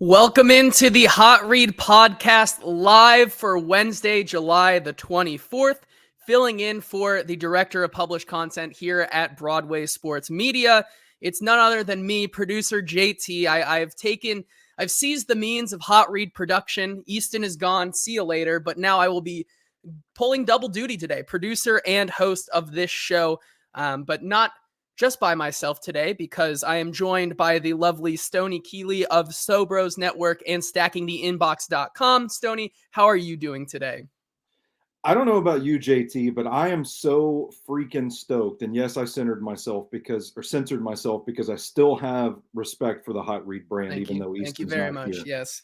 Welcome into the Hot Read podcast live for Wednesday, July the 24th, filling in for the director of published content here at Broadway Sports Media. It's none other than me, producer JT. I've seized the means of Hot Read production. Easton is gone. See you later. But now I will be pulling double duty today, producer and host of this show, but not just by myself today, because I am joined by the lovely Stony Keeley of Sobros Network and StackingTheInbox.com. Stony, how are you doing today? I don't know about you, JT, but I am so freaking stoked. And yes, I censored myself because I still have respect for the Hot Read brand, even though Thank you Easton's very not much. here. Yes.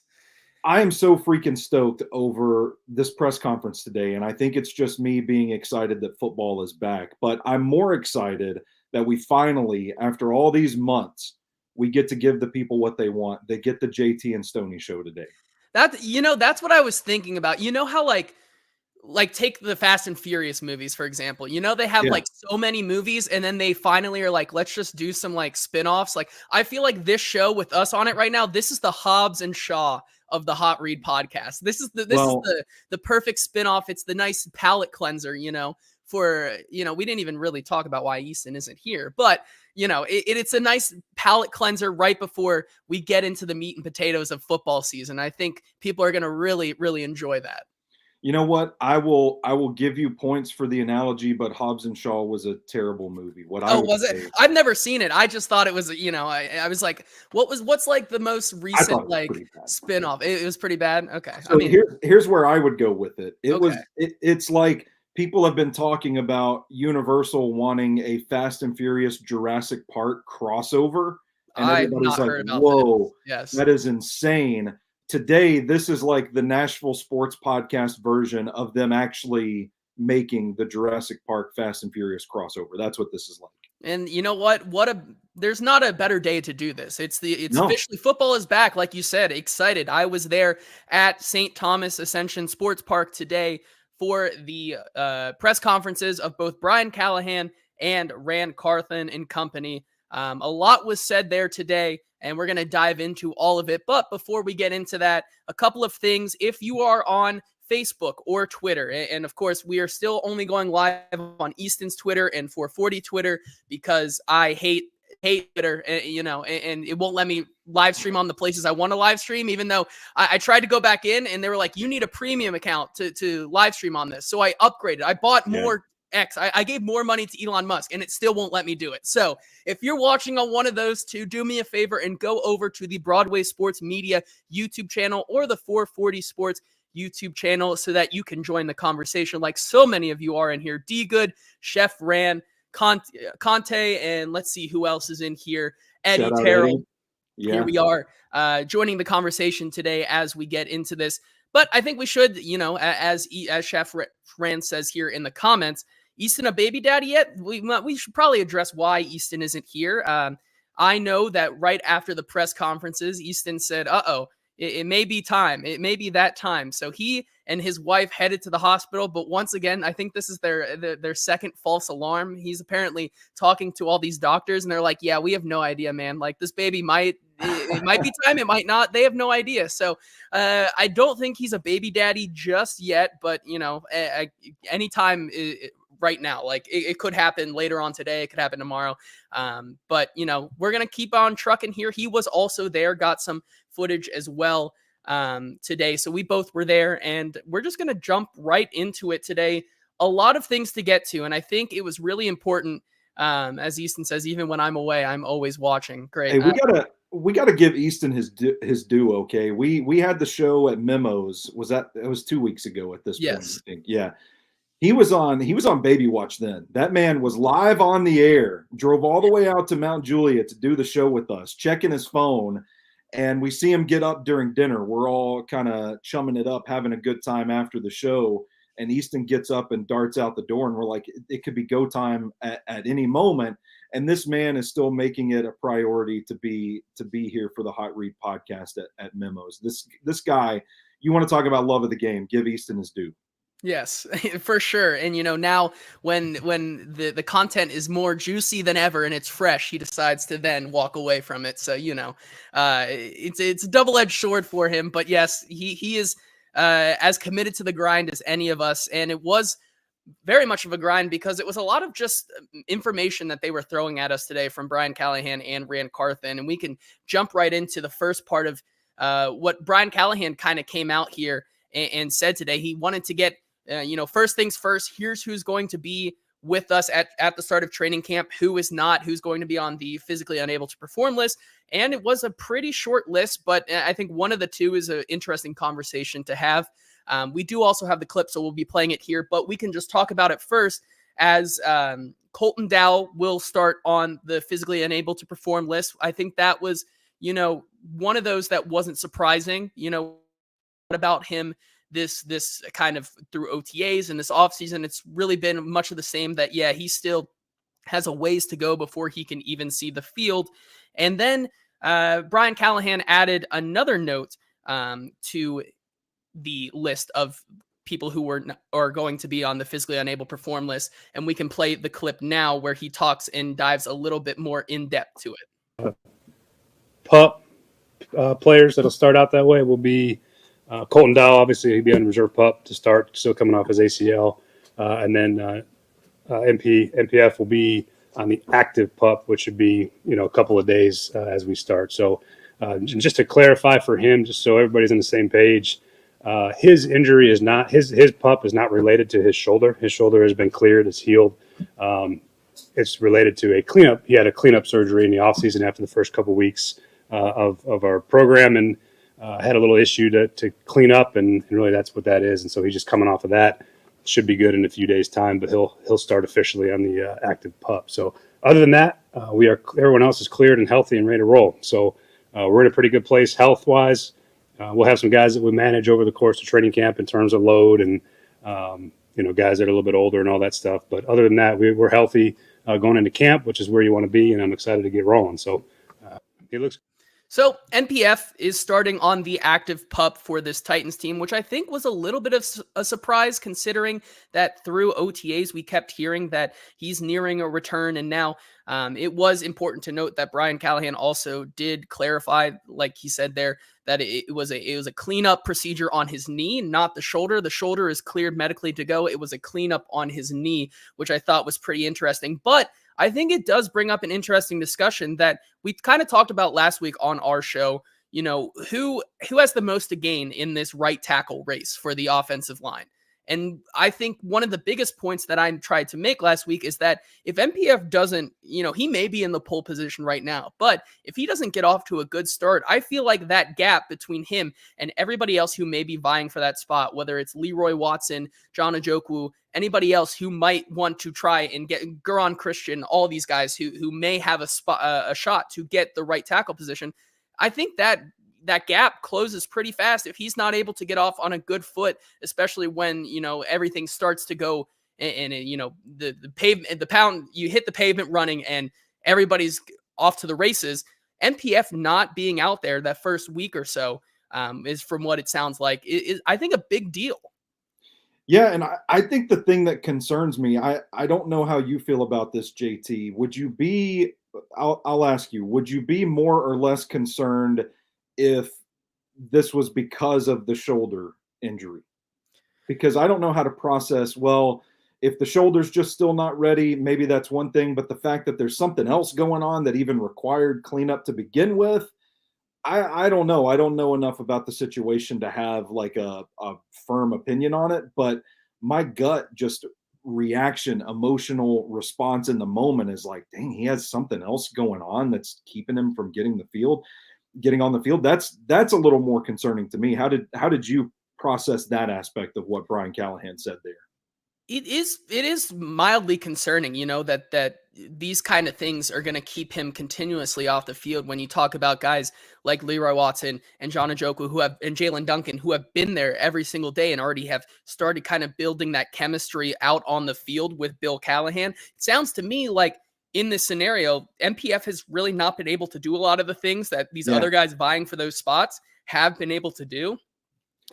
I am so freaking stoked over this press conference today. And I think it's just me being excited that football is back. But I'm more excited that we finally, after all these months, we get to give the people what they want. They get the JT and Stony show today. That's what I was thinking about. You know how take the Fast and Furious movies, for example. They have Yeah. so many movies, and then they finally are like, let's just do some spin-offs. I feel like this show with us on it right now, this is the Hobbs and Shaw of the Hot Read podcast. This is the perfect spin-off. It's the nice palate cleanser, for, we didn't even really talk about why Easton isn't here, but it's a nice palate cleanser right before we get into the meat and potatoes of football season. I think people are going to really, really enjoy that. You know what? I will give you points for the analogy, but Hobbs and Shaw was a terrible movie. Was it? I've never seen it. I just thought it was, I was like, what's the most recent spin-off? It was pretty bad. Okay. So here's where I would go with it. It's like people have been talking about Universal wanting a Fast and Furious Jurassic Park crossover, and everybody's like, whoa, yes, that is insane. Today, this is like the Nashville Sports Podcast version of them actually making the Jurassic Park Fast and Furious crossover. That's what this is like. And you know what? There's not a better day to do this. Officially football is back, like you said. Excited. I was there at St. Thomas Ascension Sports Park today for the press conferences of both Brian Callahan and Rand Carthen and company. A lot was said there today, and we're going to dive into all of it. But before we get into that, a couple of things. If you are on Facebook or Twitter, and of course, we are still only going live on Easton's Twitter and 440 Twitter because I hate Twitter, and it won't let me live stream on the places I want to live stream, even though I tried to go back in and they were like, you need a premium account to live stream on this. So I upgraded. I bought more X. I gave more money to Elon Musk, and it still won't let me do it. So if you're watching on one of those two, do me a favor and go over to the Broadway Sports Media YouTube channel or the 440 Sports YouTube channel so that you can join the conversation like so many of you are in here. D Good, Chef Ran, Conte, and let's see who else is in here. Eddie Terrell. Yeah. Here we are joining the conversation today as we get into this. But I think we should, as Chef Ran says here in the comments, Easton a baby daddy yet? We should probably address why Easton isn't here. I know that right after the press conferences, Easton said, it may be time. It may be that time. So he and his wife headed to the hospital. But once again, I think this is their second false alarm. He's apparently talking to all these doctors, and they're like, yeah, we have no idea, man. Like, this baby it might be time. It might not. They have no idea. So I don't think he's a baby daddy just yet. But, anytime right now, it could happen later on today. It could happen tomorrow. But, we're going to keep on trucking here. He was also there, got some footage as well today. So we both were there, and we're just going to jump right into it today. A lot of things to get to. And I think it was really important. As Easton says, even when I'm away, I'm always watching. Great. Hey, we gotta give Easton his due. Okay, we had the show at Memos. It was 2 weeks ago at this point? I think. Yeah. He was on Baby Watch then. That man was live on the air, drove all the way out to Mount Juliet to do the show with us, checking his phone, and we see him get up during dinner. We're all kind of chumming it up, having a good time after the show, and Easton gets up and darts out the door, and we're like, it could be go time at any moment. And this man is still making it a priority to be here for the Hot Read podcast at Memos. This guy, you want to talk about love of the game, give Easton his due. Yes, for sure. And now when the content is more juicy than ever and it's fresh, he decides to then walk away from it. So it's a double-edged sword for him. But yes, he is as committed to the grind as any of us, and it was very much of a grind because it was a lot of just information that they were throwing at us today from Brian Callahan and Rand Carthen, and we can jump right into the first part of what Brian Callahan kind of came out here and said today. He wanted to get first things first, here's who's going to be with us at the start of training camp, who is not, who's going to be on the physically unable to perform list. And it was a pretty short list, but I think one of the two is an interesting conversation to have. We do also have the clip, so we'll be playing it here, but we can just talk about it first as Colton Dow will start on the physically unable to perform list. I think that was, one of those that wasn't surprising, about him this kind of through OTAs and this offseason. It's really been much of the same that, yeah, he still has a ways to go before he can even see the field. And then Brian Callahan added another note to the list of people who are going to be on the physically unable perform list. And we can play the clip now where he talks and dives a little bit more in depth to it. PUP players that'll start out that way will be Colton Dow, obviously he'd be on reserve PUP to start, still coming off his ACL. And then MPF will be on the active PUP, which should be, a couple of days as we start. So just to clarify for him, just so everybody's on the same page, his injury is not, his PUP is not related to his shoulder. His shoulder has been cleared, it's healed. It's related to a cleanup. He had a cleanup surgery in the offseason after the first couple of weeks of our program, and had a little issue to clean up, and really that's what that is. And so he's just coming off of that. Should be good in a few days' time, but he'll start officially on the active PUP. So other than that, everyone else is cleared and healthy and ready to roll. So we're in a pretty good place health-wise. We'll have some guys that we manage over the course of training camp in terms of load and guys that are a little bit older and all that stuff. But other than that, we're healthy going into camp, which is where you want to be, and I'm excited to get rolling. So it looks. So NPF is starting on the active PUP for this Titans team, which I think was a little bit of a surprise considering that through OTAs we kept hearing that he's nearing a return. And now it was important to note that Brian Callahan also did clarify, like he said there, that it was a cleanup procedure on his knee, not the shoulder. The shoulder is cleared medically to go. It was a cleanup on his knee, which I thought was pretty interesting. But I think it does bring up an interesting discussion that we kind of talked about last week on our show. Who has the most to gain in this right tackle race for the offensive line? And I think one of the biggest points that I tried to make last week is that if MPF doesn't, he may be in the pole position right now, but if he doesn't get off to a good start, I feel like that gap between him and everybody else who may be vying for that spot, whether it's Leroy Watson, John Njoku, anybody else who might want to try and get Guron Christian, all these guys who may have a shot to get the right tackle position, I think that gap closes pretty fast if he's not able to get off on a good foot, especially when, everything starts to go and the pavement, you hit the pavement running and everybody's off to the races. NPF not being out there that first week or so is, from what it sounds like, is I think a big deal. Yeah, and I think the thing that concerns me, I don't know how you feel about this, JT. Would you be, I'll ask you, would you be more or less concerned if this was because of the shoulder injury? Because I don't know how to process, well, if the shoulder's just still not ready, maybe that's one thing, but the fact that there's something else going on that even required cleanup to begin with, I don't know. I don't know enough about the situation to have like a firm opinion on it, but my gut just reaction, emotional response in the moment is like, dang, he has something else going on that's keeping him from getting on the field. That's a little more concerning to me. How did you process that aspect of what Brian Callahan said there? It is mildly concerning, that these kind of things are going to keep him continuously off the field. When you talk about guys like Leroy Watson and John Njoku and Jalen Duncan, who have been there every single day and already have started kind of building that chemistry out on the field with Bill Callahan. It sounds to me like in this scenario, MPF has really not been able to do a lot of the things that these other guys vying for those spots have been able to do.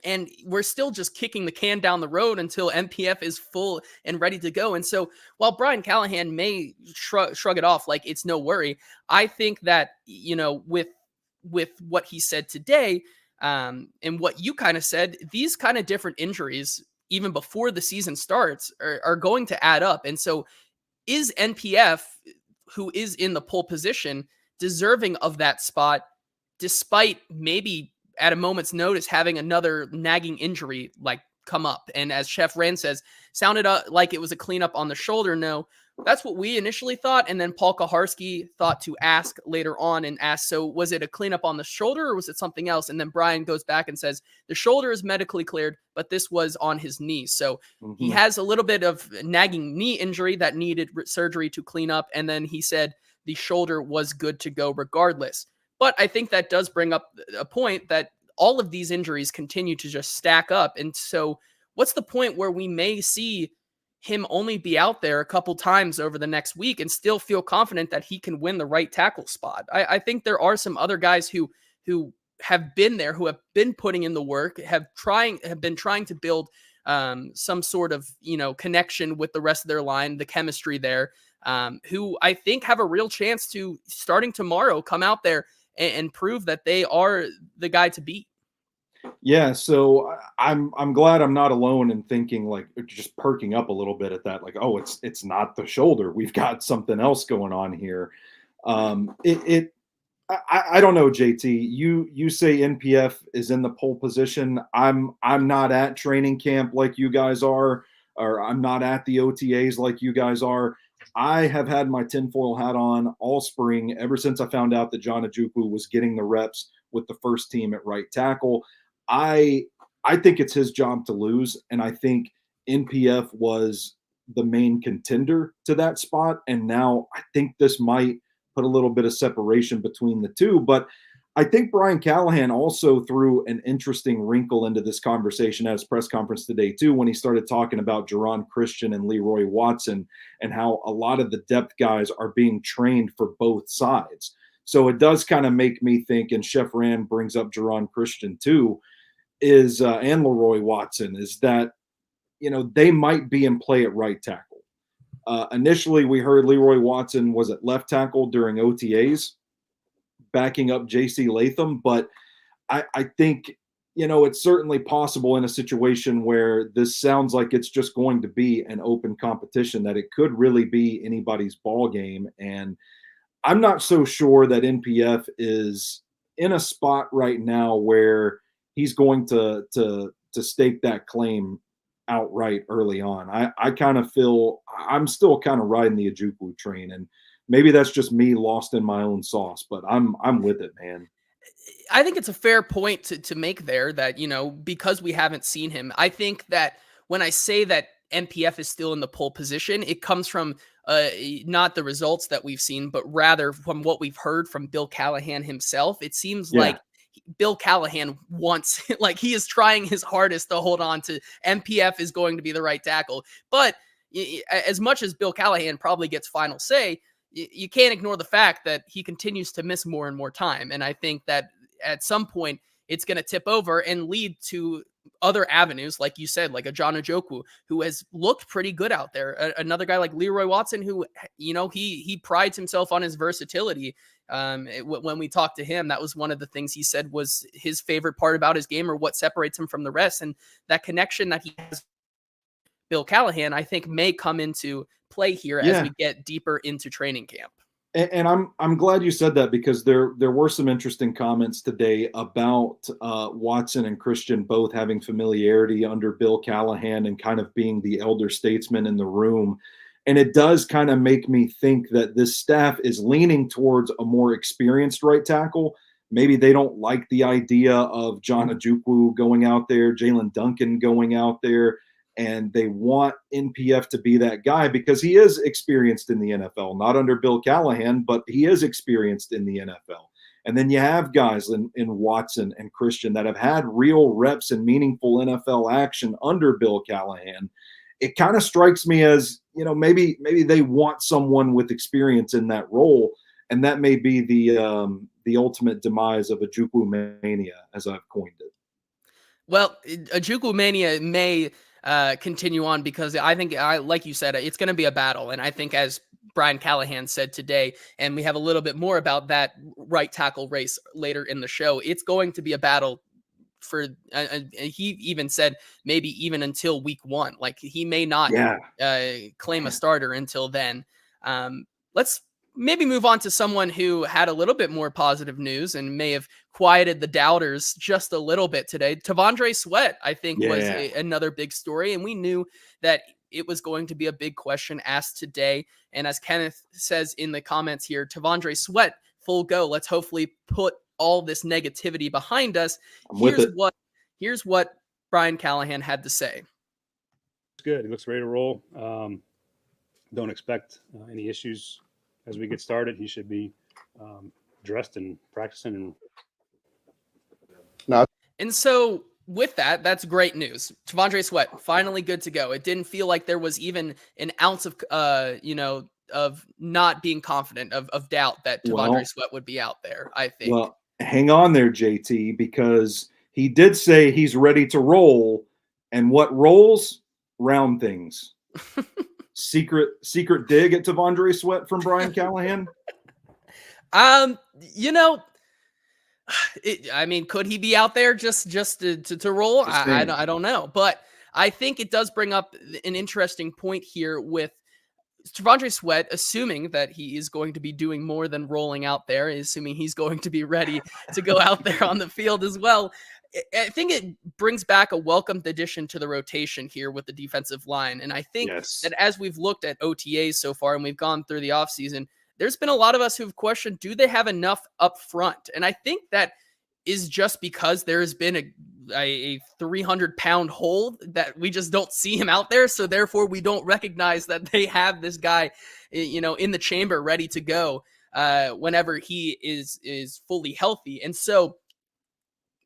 And we're still just kicking the can down the road until MPF is full and ready to go. And so while Brian Callahan may shrug it off like it's no worry, I think that, with what he said today, and what you kind of said, these kind of different injuries, even before the season starts, are going to add up. And so is NPF, who is in the pole position, deserving of that spot, despite maybe at a moment's notice having another nagging injury like come up? And as Chef Rand says, sounded like it was a cleanup on the shoulder. No, that's what we initially thought. And then Paul Kaharski thought to ask later on and asked, so was it a cleanup on the shoulder or was it something else? And then Brian goes back and says, the shoulder is medically cleared, but this was on his knee. So he has a little bit of nagging knee injury that needed surgery to clean up. And then he said the shoulder was good to go regardless. But I think that does bring up a point that all of these injuries continue to just stack up. And so what's the point where we may see him only be out there a couple times over the next week and still feel confident that he can win the right tackle spot? I think there are some other guys who have been there, who have been putting in the work, have been trying to build some sort of, connection with the rest of their line, the chemistry there, who I think have a real chance to, starting tomorrow, come out there and prove that they are the guy to beat. Yeah, so I'm glad I'm not alone in thinking, like, just perking up a little bit at that, like, oh, it's not the shoulder. We've got something else going on here. I don't know, JT. You say NPF is in the pole position. I'm not at training camp like you guys are, or I'm not at the OTAs like you guys are. I have had my tinfoil hat on all spring, ever since I found out that John Ojukwu was getting the reps with the first team at right tackle. I think it's his job to lose, and I think NPF was the main contender to that spot, and now I think this might put a little bit of separation between the two. But I think Brian Callahan also threw an interesting wrinkle into this conversation at his press conference today, too, when he started talking about Jerron Christian and Leroy Watson and how a lot of the depth guys are being trained for both sides. So it does kind of make me think, and Chef Rand brings up Jerron Christian, too, and Leroy Watson, is that, they might be in play at right tackle. Initially, we heard Leroy Watson was at left tackle during OTAs, backing up J.C. Latham. But I think, it's certainly possible in a situation where this sounds like it's just going to be an open competition, that it could really be anybody's ball game. And I'm not so sure that NPF is in a spot right now where he's going to stake that claim outright early on. I kind of feel I'm still kind of riding the Ojukwu train, and maybe that's just me lost in my own sauce, but I'm with it, man. I think it's a fair point to make there that, because we haven't seen him, I think that when I say that NPF is still in the pole position, it comes from not the results that we've seen, but rather from what we've heard from Bill Callahan himself. It seems like Bill Callahan wants, like, he is trying his hardest to hold on to MPF is going to be the right tackle. But as much as Bill Callahan probably gets final say, you can't ignore the fact that he continues to miss more and more time. And I think that at some point it's going to tip over and lead to other avenues, like you said, like a John Ojukwu, who has looked pretty good out there. Another guy like Leroy Watson, who, he prides himself on his versatility. When we talked to him, that was one of the things he said was his favorite part about his game, or what separates him from the rest. And that connection that he has, Bill Callahan, I think may come into play here as we get deeper into training camp. And I'm glad you said that, because there were some interesting comments today about Watson and Christian both having familiarity under Bill Callahan and kind of being the elder statesman in the room. And it does kind of make me think that this staff is leaning towards a more experienced right tackle. Maybe they don't like the idea of John Ojukwu going out there, Jalen Duncan going out there, and they want NPF to be that guy because he is experienced in the NFL, not under Bill Callahan, but he is experienced in the NFL. And then you have guys in Watson and Christian that have had real reps and meaningful NFL action under Bill Callahan. It kind of strikes me as, maybe they want someone with experience in that role, and that may be the ultimate demise of Ojukwu mania, as I've coined it. Well, Ojukwu mania may continue on because I think, like you said, it's going to be a battle. And I think, as Brian Callahan said today, and we have a little bit more about that right tackle race later in the show, it's going to be a battle for he even said maybe even until week 1. Like, he may not claim a starter until then. Let's maybe move on to someone who had a little bit more positive news and may have quieted the doubters just a little bit today. T'Vondre Sweat, I think, was another big story, and we knew that it was going to be a big question asked today. And as Kenneth says in the comments here, T'Vondre Sweat, full go. Let's hopefully put all this negativity behind us. Here's what Brian Callahan had to say. It's good. He looks ready to roll. Don't expect any issues as we get started. He should be dressed and practicing. And so with that, that's great news. T'Vondre Sweat, finally good to go. It didn't feel like there was even an ounce of, of not being confident, of doubt that T'Vondre Sweat would be out there, I think. Well, hang on there, JT, because he did say he's ready to roll. And what rolls? Round things. Secret dig at T'Vondre Sweat from Brian Callahan? Could he be out there just to roll? I don't know. But I think it does bring up an interesting point here with T'Vondre Sweat, assuming that he is going to be doing more than rolling out there, assuming he's going to be ready to go out there on the field as well. I think it brings back a welcomed addition to the rotation here with the defensive line. And I think that as we've looked at OTAs so far and we've gone through the offseason, there's been a lot of us who've questioned, do they have enough up front? And I think that is just because there has been a 300-pound hole that we just don't see him out there. So therefore we don't recognize that they have this guy, in the chamber ready to go whenever he is fully healthy. And so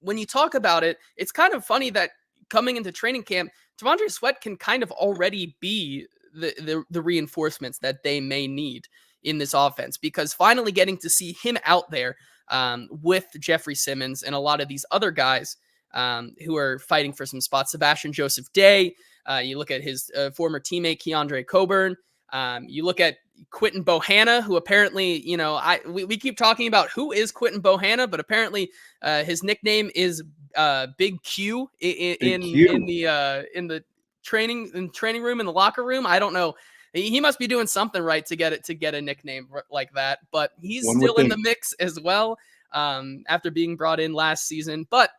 when you talk about it, it's kind of funny that coming into training camp, T'Vondre Sweat can kind of already be the reinforcements that they may need in this offense, because finally getting to see him out there with Jeffrey Simmons and a lot of these other guys who are fighting for some spots. Sebastian Joseph Day, you look at his former teammate Keandre Coburn, you look at Quinton Bohanna, who apparently, we keep talking about who is Quinton Bohanna, but apparently his nickname is Big Q in the training room, in the locker room. I don't know. He must be doing something right to get a nickname like that, but he's still in the mix as well after being brought in last season. But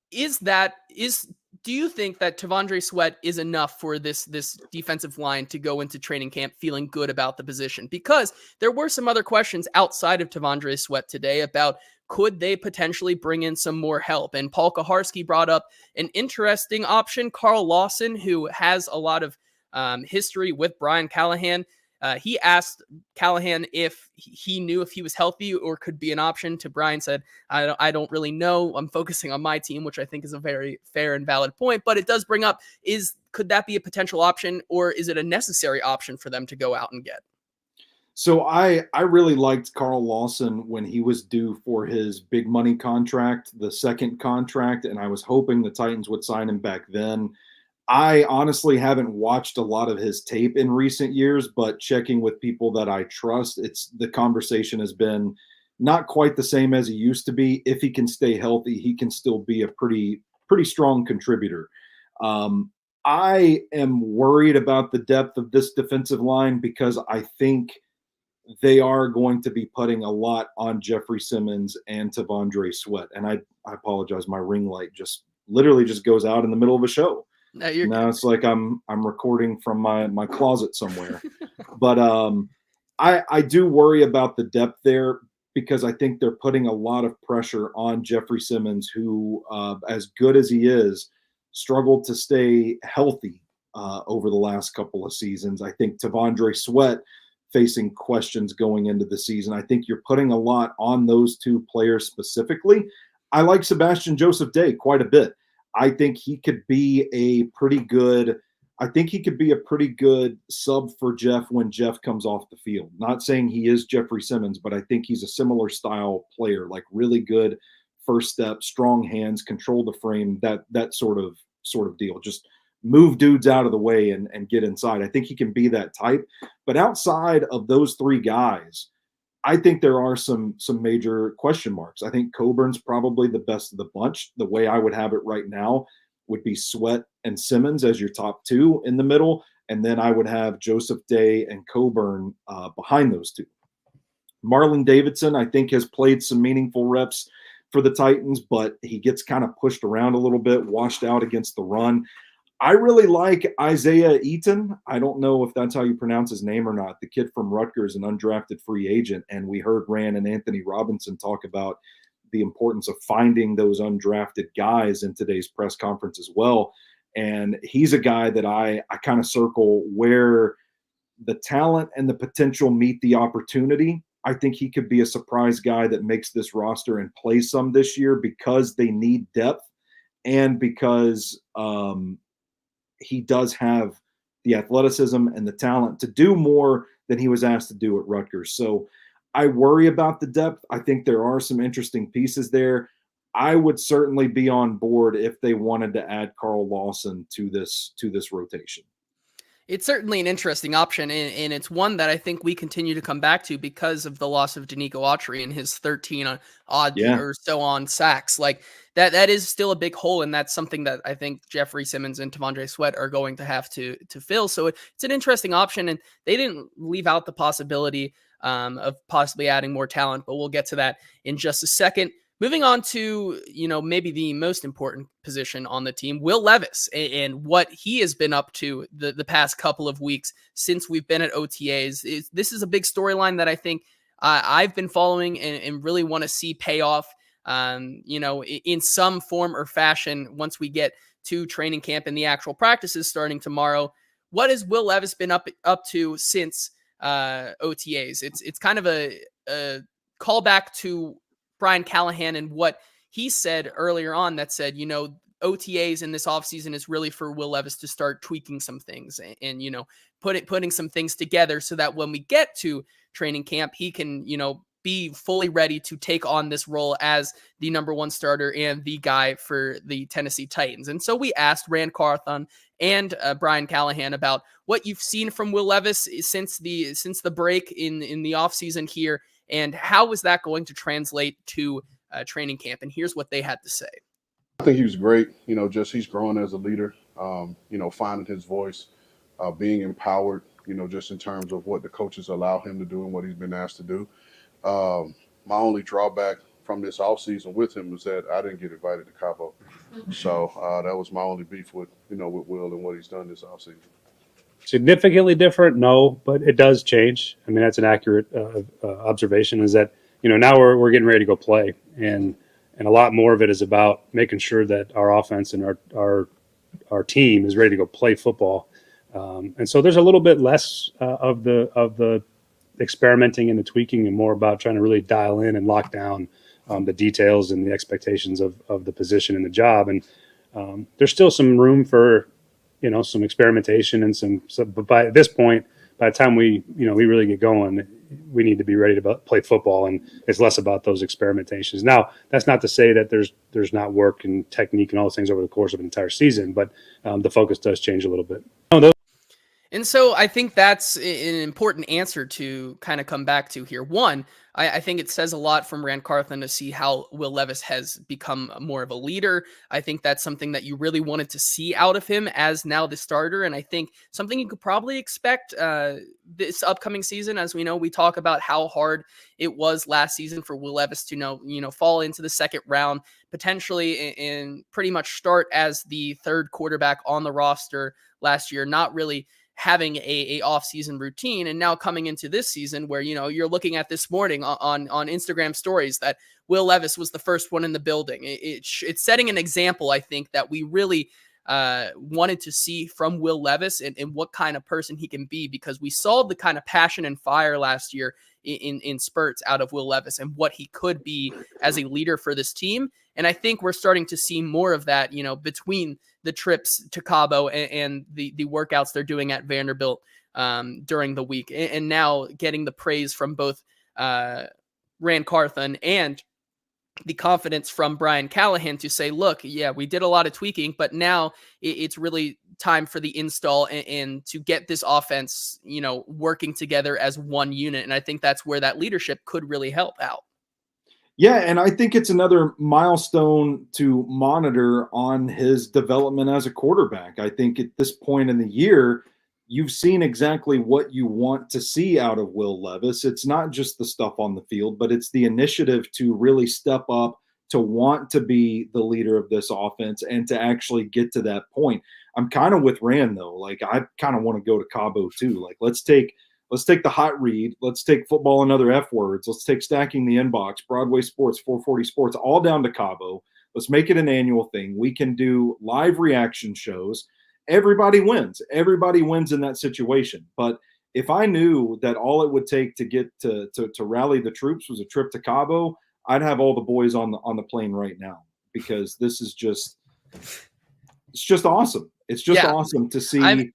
do you think that T'Vondre Sweat is enough for this defensive line to go into training camp feeling good about the position? Because there were some other questions outside of T'Vondre Sweat today about could they potentially bring in some more help? And Paul Kaharski brought up an interesting option, Carl Lawson, who has a lot of history with Brian Callahan. He asked Callahan if he knew if he was healthy or could be an option. To Brian said, I don't really know. I'm focusing on my team, which I think is a very fair and valid point. But it does bring up, could that be a potential option, or is it a necessary option for them to go out and get? So I really liked Carl Lawson when he was due for his big money contract, the second contract, and I was hoping the Titans would sign him back then. I honestly haven't watched a lot of his tape in recent years, but checking with people that I trust, the conversation has been not quite the same as he used to be. If he can stay healthy, he can still be a pretty strong contributor. I am worried about the depth of this defensive line because I think they are going to be putting a lot on Jeffrey Simmons and T'Vondre Sweat. And I apologize, my ring light literally just goes out in the middle of a show. Now it's like I'm recording from my closet somewhere. But I do worry about the depth there because I think they're putting a lot of pressure on Jeffrey Simmons, who, as good as he is, struggled to stay healthy over the last couple of seasons. I think T'Vondre Sweat facing questions going into the season. I think you're putting a lot on those two players specifically. I like Sebastian Joseph Day quite a bit. I think he could be a pretty good sub for Jeff when Jeff comes off the field. Not saying he is Jeffrey Simmons, but I think he's a similar style player, like really good first step, strong hands, control the frame, that sort of deal. Just move dudes out of the way and get inside. I think he can be that type. But outside of those three guys, I think there are some major question marks. I think Coburn's probably the best of the bunch. The way I would have it right now would be Sweat and Simmons as your top two in the middle, and then I would have Joseph Day and Coburn behind those two. Marlon Davidson, I think, has played some meaningful reps for the Titans, but he gets kind of pushed around a little bit, washed out against the run. I really like Isaiah Easton. I don't know if that's how you pronounce his name or not. The kid from Rutgers, an undrafted free agent. And we heard Rand and Anthony Robinson talk about the importance of finding those undrafted guys in today's press conference as well. And he's a guy that I kind of circle where the talent and the potential meet the opportunity. I think he could be a surprise guy that makes this roster and play some this year because they need depth and because he does have the athleticism and the talent to do more than he was asked to do at Rutgers. So I worry about the depth. I think there are some interesting pieces there. I would certainly be on board if they wanted to add Carl Lawson to this rotation. It's certainly an interesting option, and it's one that I think we continue to come back to because of the loss of Danico Autry and his 13 odd or so on sacks. Like that is still a big hole, and that's something that I think Jeffrey Simmons and T'Vondre Sweat are going to have to fill. So it's an interesting option, and they didn't leave out the possibility of possibly adding more talent, but we'll get to that in just a second. Moving on to, maybe the most important position on the team, Will Levis, and what he has been up to the past couple of weeks since we've been at OTAs. This is a big storyline that I think I've been following and really want to see pay off, in some form or fashion once we get to training camp and the actual practices starting tomorrow. What has Will Levis been up to since OTAs? It's kind of a callback to Brian Callahan and what he said earlier on that said, OTAs in this offseason is really for Will Levis to start tweaking some things and putting some things together so that when we get to training camp, he can, be fully ready to take on this role as the number one starter and the guy for the Tennessee Titans. And so we asked Rand Carthon and Brian Callahan about what you've seen from Will Levis since the break in the offseason here, and how was that going to translate to training camp? And here's what they had to say. I think he was great. Just he's growing as a leader, finding his voice, being empowered, just in terms of what the coaches allow him to do and what he's been asked to do. My only drawback from this offseason with him was that I didn't get invited to Cabo. So that was my only beef with Will and what he's done this offseason. Significantly different? No, but it does change. I mean, that's an accurate observation, is that, now we're getting ready to go play. And a lot more of it is about making sure that our offense and our team is ready to go play football. And so there's a little bit less of the experimenting and the tweaking and more about trying to really dial in and lock down the details and the expectations of the position and the job. And there's still some room for, some experimentation and but by this point, by the time we really get going, we need to be ready to play football, and it's less about those experimentations. Now, that's not to say that there's not work and technique and all those things over the course of an entire season, but the focus does change a little bit. And so I think that's an important answer to kind of come back to here. One, I think it says a lot from Rand Carthon to see how Will Levis has become more of a leader. I think that's something that you really wanted to see out of him as now the starter. And I think something you could probably expect this upcoming season. As we know, we talk about how hard it was last season for Will Levis to fall into the second round, potentially and pretty much start as the third quarterback on the roster last year, not really having a off-season routine, and now coming into this season where, you're looking at this morning on Instagram stories that Will Levis was the first one in the building. It's setting an example, I think, that we really wanted to see from Will Levis and what kind of person he can be, because we saw the kind of passion and fire last year in spurts out of Will Levis and what he could be as a leader for this team. And I think we're starting to see more of that, between the trips to Cabo and the workouts they're doing at Vanderbilt during the week. And now getting the praise from both Rand Carthon and the confidence from Brian Callahan to say, look, yeah, we did a lot of tweaking, but now it's really time for the install and to get this offense, working together as one unit. And I think that's where that leadership could really help out. Yeah, and I think it's another milestone to monitor on his development as a quarterback. I think at this point in the year, you've seen exactly what you want to see out of Will Levis. It's not just the stuff on the field, but it's the initiative to really step up, to want to be the leader of this offense, and to actually get to that point. I'm kind of with Rand, though. Like, I kind of want to go to Cabo too. Like, let's take the hot read. Let's take football and other F words. Let's take stacking the inbox, Broadway Sports, 440 Sports, all down to Cabo. Let's make it an annual thing. We can do live reaction shows. Everybody wins. Everybody wins in that situation. But if I knew that all it would take to get to rally the troops was a trip to Cabo, I'd have all the boys on the plane right now, because this is it's just awesome. It's just awesome to see.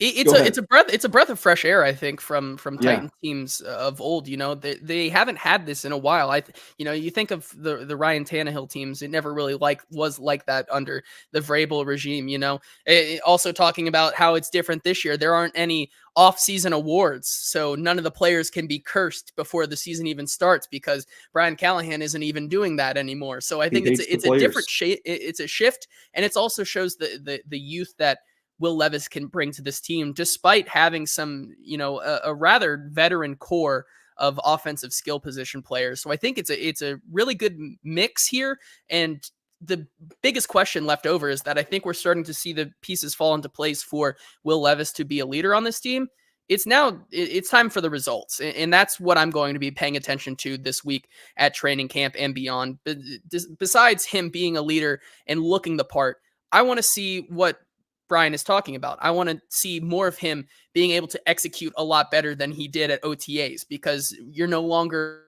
It's a breath of fresh air, I think, from Titan teams of old. They haven't had this in a while. You think of the Ryan Tannehill teams, it never really was like that under the Vrabel regime. Also talking about how it's different this year. There aren't any off-season awards, so none of the players can be cursed before the season even starts, because Brian Callahan isn't even doing that anymore. So I think it's a different it's a shift, and it also shows the youth that Will Levis can bring to this team, despite having some, a rather veteran core of offensive skill position players. So I think it's a really good mix here. And the biggest question left over is that I think we're starting to see the pieces fall into place for Will Levis to be a leader on this team. It's time for the results. And that's what I'm going to be paying attention to this week at training camp and beyond. But besides him being a leader and looking the part, I want to see what Brian is talking about. I want to see more of him being able to execute a lot better than he did at OTAs, because you're no longer,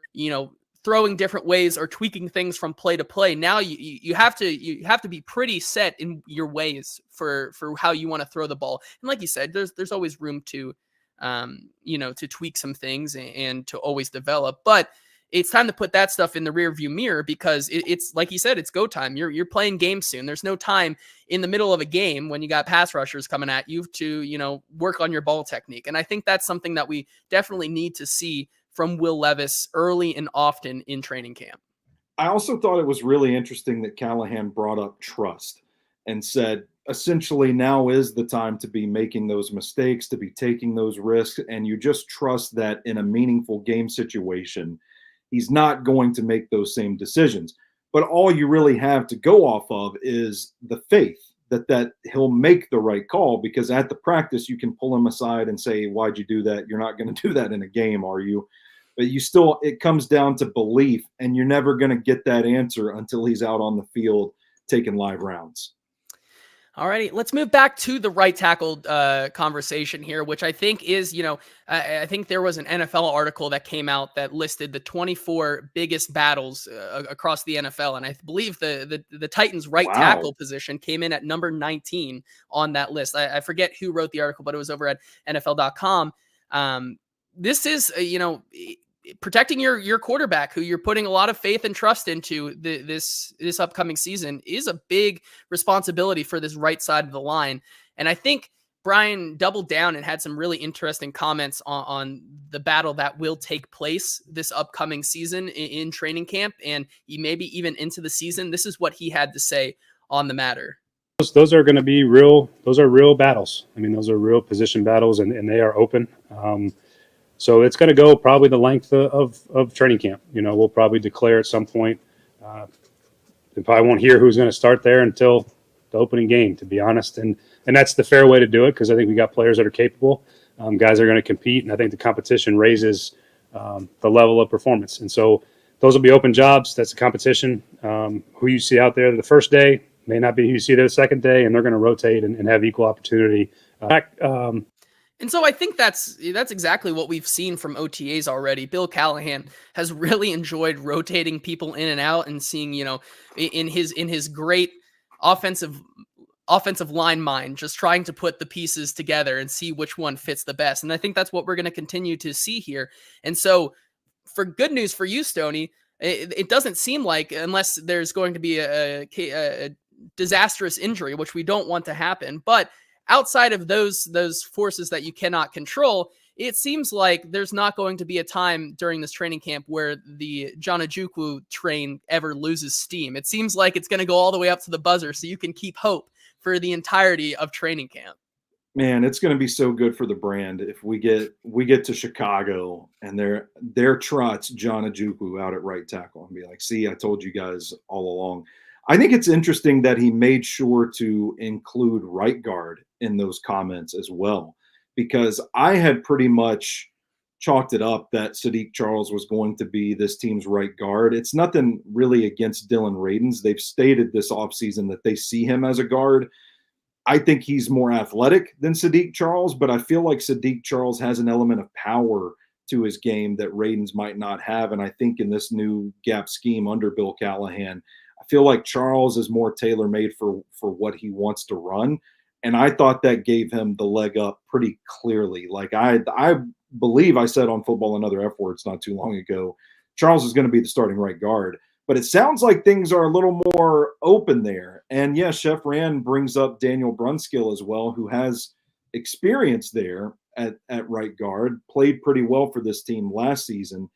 throwing different ways or tweaking things from play to play. Now you have to be pretty set in your ways for how you want to throw the ball. And like you said, there's always room to, to tweak some things and to always develop, but it's time to put that stuff in the rear view mirror, because it's like you said, it's go time. You're playing games soon. There's no time in the middle of a game when you got pass rushers coming at you to, work on your ball technique. And I think that's something that we definitely need to see from Will Levis early and often in training camp. I also thought it was really interesting that Callahan brought up trust and said, essentially, now is the time to be making those mistakes, to be taking those risks. And you just trust that in a meaningful game situation, he's not going to make those same decisions. But all you really have to go off of is the faith that he'll make the right call, because at the practice, you can pull him aside and say, why'd you do that? You're not going to do that in a game, are you? But it comes down to belief, and you're never going to get that answer until he's out on the field taking live rounds. All righty, let's move back to the right tackle conversation here, which I think is, I think there was an NFL article that came out that listed the 24 biggest battles across the NFL. And I believe the Titans right tackle position came in at number 19 on that list. I forget who wrote the article, but it was over at NFL.com. This is, protecting your quarterback, who you're putting a lot of faith and trust into this upcoming season, is a big responsibility for this right side of the line. And I think Brian doubled down and had some really interesting comments on the battle that will take place this upcoming season in training camp, and maybe even into the season. This is what he had to say on the matter. Those are going to be real. Those are real battles. I mean, those are real position battles, and they are open. So it's going to go probably the length of training camp. We'll probably declare at some point. If I won't hear who's going to start there until the opening game, to be honest. And that's the fair way to do it, because I think we got players that are capable, guys that are going to compete, and I think the competition raises the level of performance. And so those will be open jobs. That's a competition. Who you see out there the first day may not be who you see there the second day, and they're going to rotate and have equal opportunity. And so I think that's exactly what we've seen from OTAs already. Bill Callahan has really enjoyed rotating people in and out, and seeing, in his great offensive line mind, just trying to put the pieces together and see which one fits the best. And I think that's what we're going to continue to see here. And so, for good news for you, Stoney, it doesn't seem like, unless there's going to be a disastrous injury, which we don't want to happen. But outside of those forces that you cannot control, it seems like there's not going to be a time during this training camp where the John Ojukwu train ever loses steam. It seems like it's going to go all the way up to the buzzer, so you can keep hope for the entirety of training camp. Man, it's going to be so good for the brand if we get to Chicago and their trots John Ojukwu out at right tackle and be like, see, I told you guys all along. I think it's interesting that he made sure to include right guard in those comments as well, because I had pretty much chalked it up that Sadiq Charles was going to be this team's right guard. It's nothing really against Dylan Radins. They've stated this offseason that they see him as a guard. I think he's more athletic than Sadiq Charles, but I feel like Sadiq Charles has an element of power to his game that Radins might not have. And I think in this new gap scheme under Bill Callahan, I feel like Charles is more tailor-made for what he wants to run. And I thought that gave him the leg up pretty clearly. Like I believe I said on Football and Other F Words not too long ago, Charles is going to be the starting right guard. But it sounds like things are a little more open there. And yeah, Chef Rand brings up Daniel Brunskill as well, who has experience there at right guard, played pretty well for this team last season.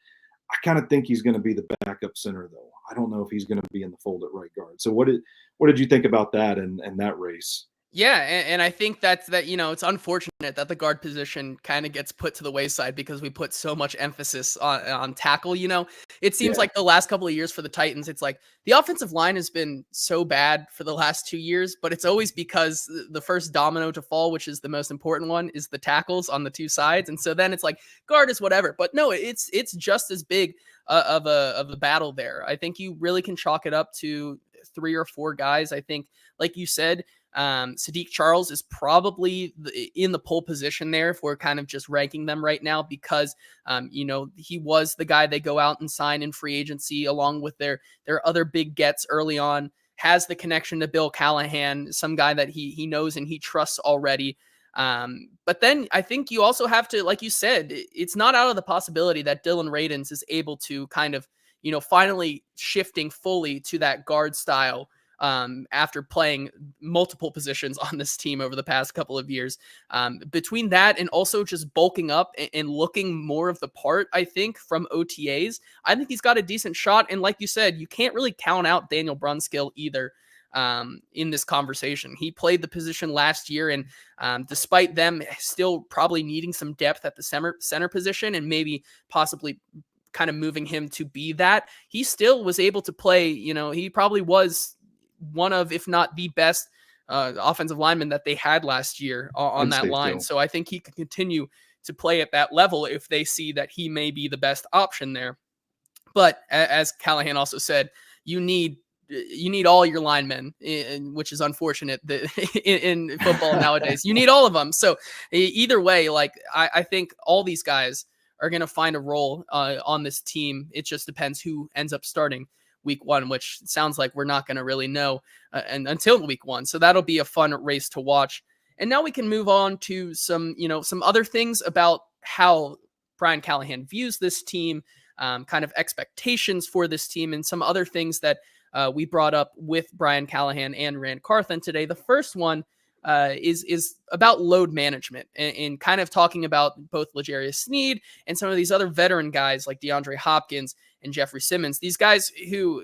I kind of think he's going to be the backup center, though. I don't know if he's going to be in the fold at right guard. So what did you think about that and that race? Yeah, and I think that it's unfortunate that the guard position kind of gets put to the wayside because we put so much emphasis on tackle. It seems like the last couple of years for the Titans, it's like the offensive line has been so bad for the last 2 years, but it's always because the first domino to fall, which is the most important one, is the tackles on the two sides, and so then it's like guard is whatever. But no, it's just as big of a battle there. I think you really can chalk it up to 3 or 4 guys. I think, like you said, Sadiq Charles is probably in the pole position there if we're kind of just ranking them right now, because, he was the guy they go out and sign in free agency along with their other big gets early on, has the connection to Bill Callahan, some guy that he knows and he trusts already. But then I think you also have to, like you said, it's not out of the possibility that Dylan Radins is able to kind of, finally shifting fully to that guard style after playing multiple positions on this team over the past couple of years. Between that and also just bulking up and looking more of the part, I think, from OTAs, I think he's got a decent shot. And like you said, you can't really count out Daniel Brunskill either in this conversation. He played the position last year, and despite them still probably needing some depth at the center position and maybe possibly kind of moving him to be that, he still was able to play. He probably was one of, if not the best offensive lineman that they had last year on that line. So I think he can continue to play at that level if they see that he may be the best option there. But as Callahan also said, you need all your linemen, which is unfortunate in football nowadays. You need all of them. So either way, like I think all these guys are going to find a role on this team. It just depends who ends up starting week 1, which sounds like we're not going to really know until week 1. So that'll be a fun race to watch. And now we can move on to some other things about how Brian Callahan views this team, kind of expectations for this team, and some other things that we brought up with Brian Callahan and Rand Carthen today. The first one is about load management and kind of talking about both L'Jarius Sneed and some of these other veteran guys like DeAndre Hopkins and Jeffrey Simmons, these guys who,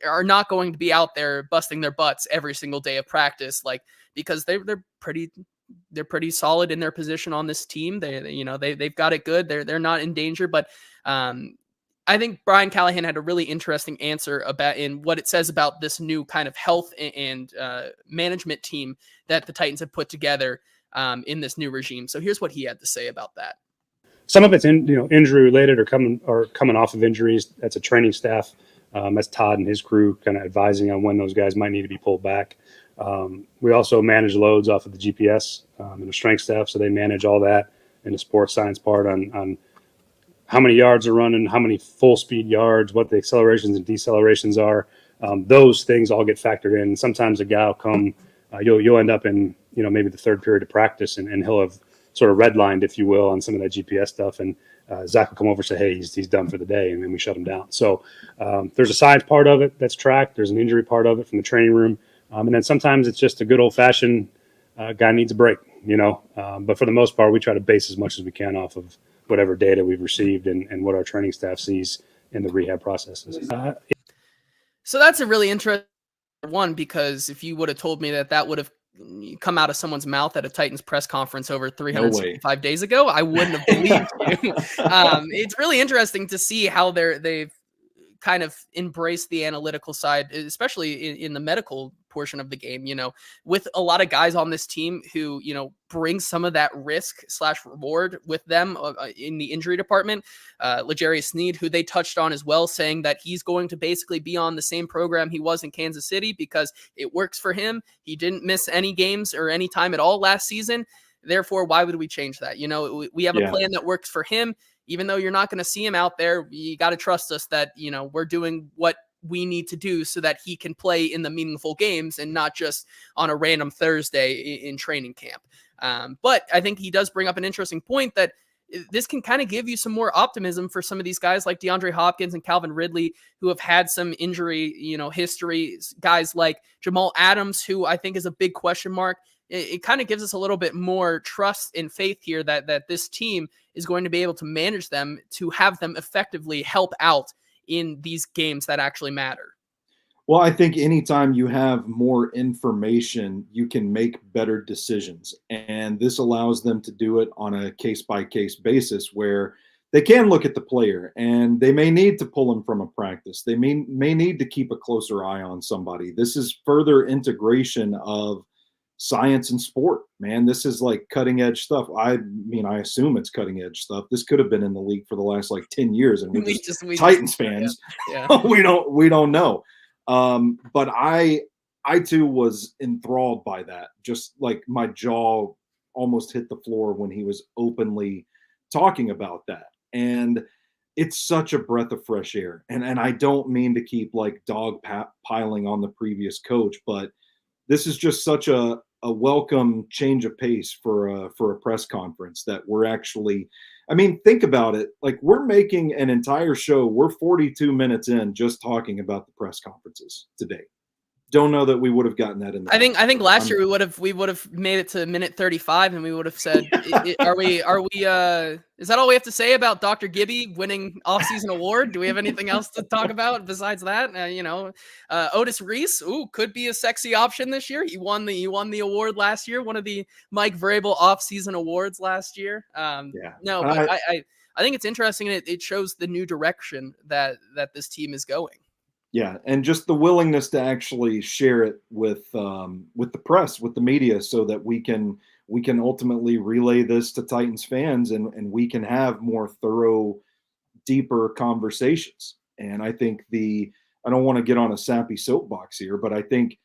are not going to be out there busting their butts every single day of practice, like, because they're pretty solid in their position on this team. They've got it good. They're not in danger, but I think Brian Callahan had a really interesting answer about in what it says about this new kind of health and management team that the Titans have put together in this new regime. So here's what he had to say about that. Some of it's injury related or coming off of injuries. That's a training staff. That's Todd and his crew kind of advising on when those guys might need to be pulled back. We also manage loads off of the GPS and the strength staff, so they manage all that in the sports science part on how many yards are running, how many full speed yards, what the accelerations and decelerations are. Those things all get factored in. Sometimes a guy will come, you'll end up in maybe the third period of practice, and he'll have sort of redlined, if you will, on some of that GPS stuff. And Zach will come over and say, hey, he's done for the day. And then we shut him down. So there's a science part of it that's tracked. There's an injury part of it from the training room. And then sometimes it's just a good old fashioned guy needs a break, but for the most part, we try to base as much as we can off of whatever data we've received and what our training staff sees in the rehab processes. So that's a really interesting one, because if you would have told me that would have come out of someone's mouth at a Titans press conference over 365 days ago, I wouldn't have believed you. It's really interesting to see how they've kind of embraced the analytical side, especially in the medical portion of the game, with a lot of guys on this team who, bring some of that risk/reward with them in the injury department. L'Jarius Sneed, who they touched on as well, saying that he's going to basically be on the same program he was in Kansas City because it works for him. He didn't miss any games or any time at all last season. Therefore, why would we change that? We have a plan that works for him. Even though you're not going to see him out there, you got to trust us that, we're doing what we need to do so that he can play in the meaningful games and not just on a random Thursday in training camp. But I think he does bring up an interesting point that this can kind of give you some more optimism for some of these guys like DeAndre Hopkins and Calvin Ridley, who have had some injury, history. Guys like Jamal Adams, who I think is a big question mark. It kind of gives us a little bit more trust and faith here that this team is going to be able to manage them, to have them effectively help out in these games that actually matter. Well, I think anytime you have more information, you can make better decisions. And this allows them to do it on a case-by-case basis where they can look at the player and they may need to pull him from a practice. They may need to keep a closer eye on somebody. This is further integration of science and sport, man. This is like cutting edge stuff. I assume it's cutting edge stuff. This could have been in the league for the last 10 years, and we Titans fans. Yeah. we don't know. But I too was enthralled by that. Just like my jaw almost hit the floor when he was openly talking about that. And it's such a breath of fresh air. And I don't mean to keep piling on the previous coach, but this is just such a welcome change of pace for a press conference that we're actually, think about it. Like, we're making an entire show. We're 42 minutes in just talking about the press conferences today. Don't know that we would have gotten that in. I think last year we would have made it to minute 35 and we would have said, are we is that all we have to say about Dr. Gibby winning offseason award? Do we have anything else to talk about besides that? Otis Reese, could be a sexy option this year. He won the award last year, one of the Mike Vrabel offseason awards last year. No, but I think it's interesting, and it shows the new direction that this team is going. Yeah, and just the willingness to actually share it with the press, with the media, so that we can ultimately relay this to Titans fans, and we can have more thorough, deeper conversations. And I think I don't want to get on a sappy soapbox here, but I think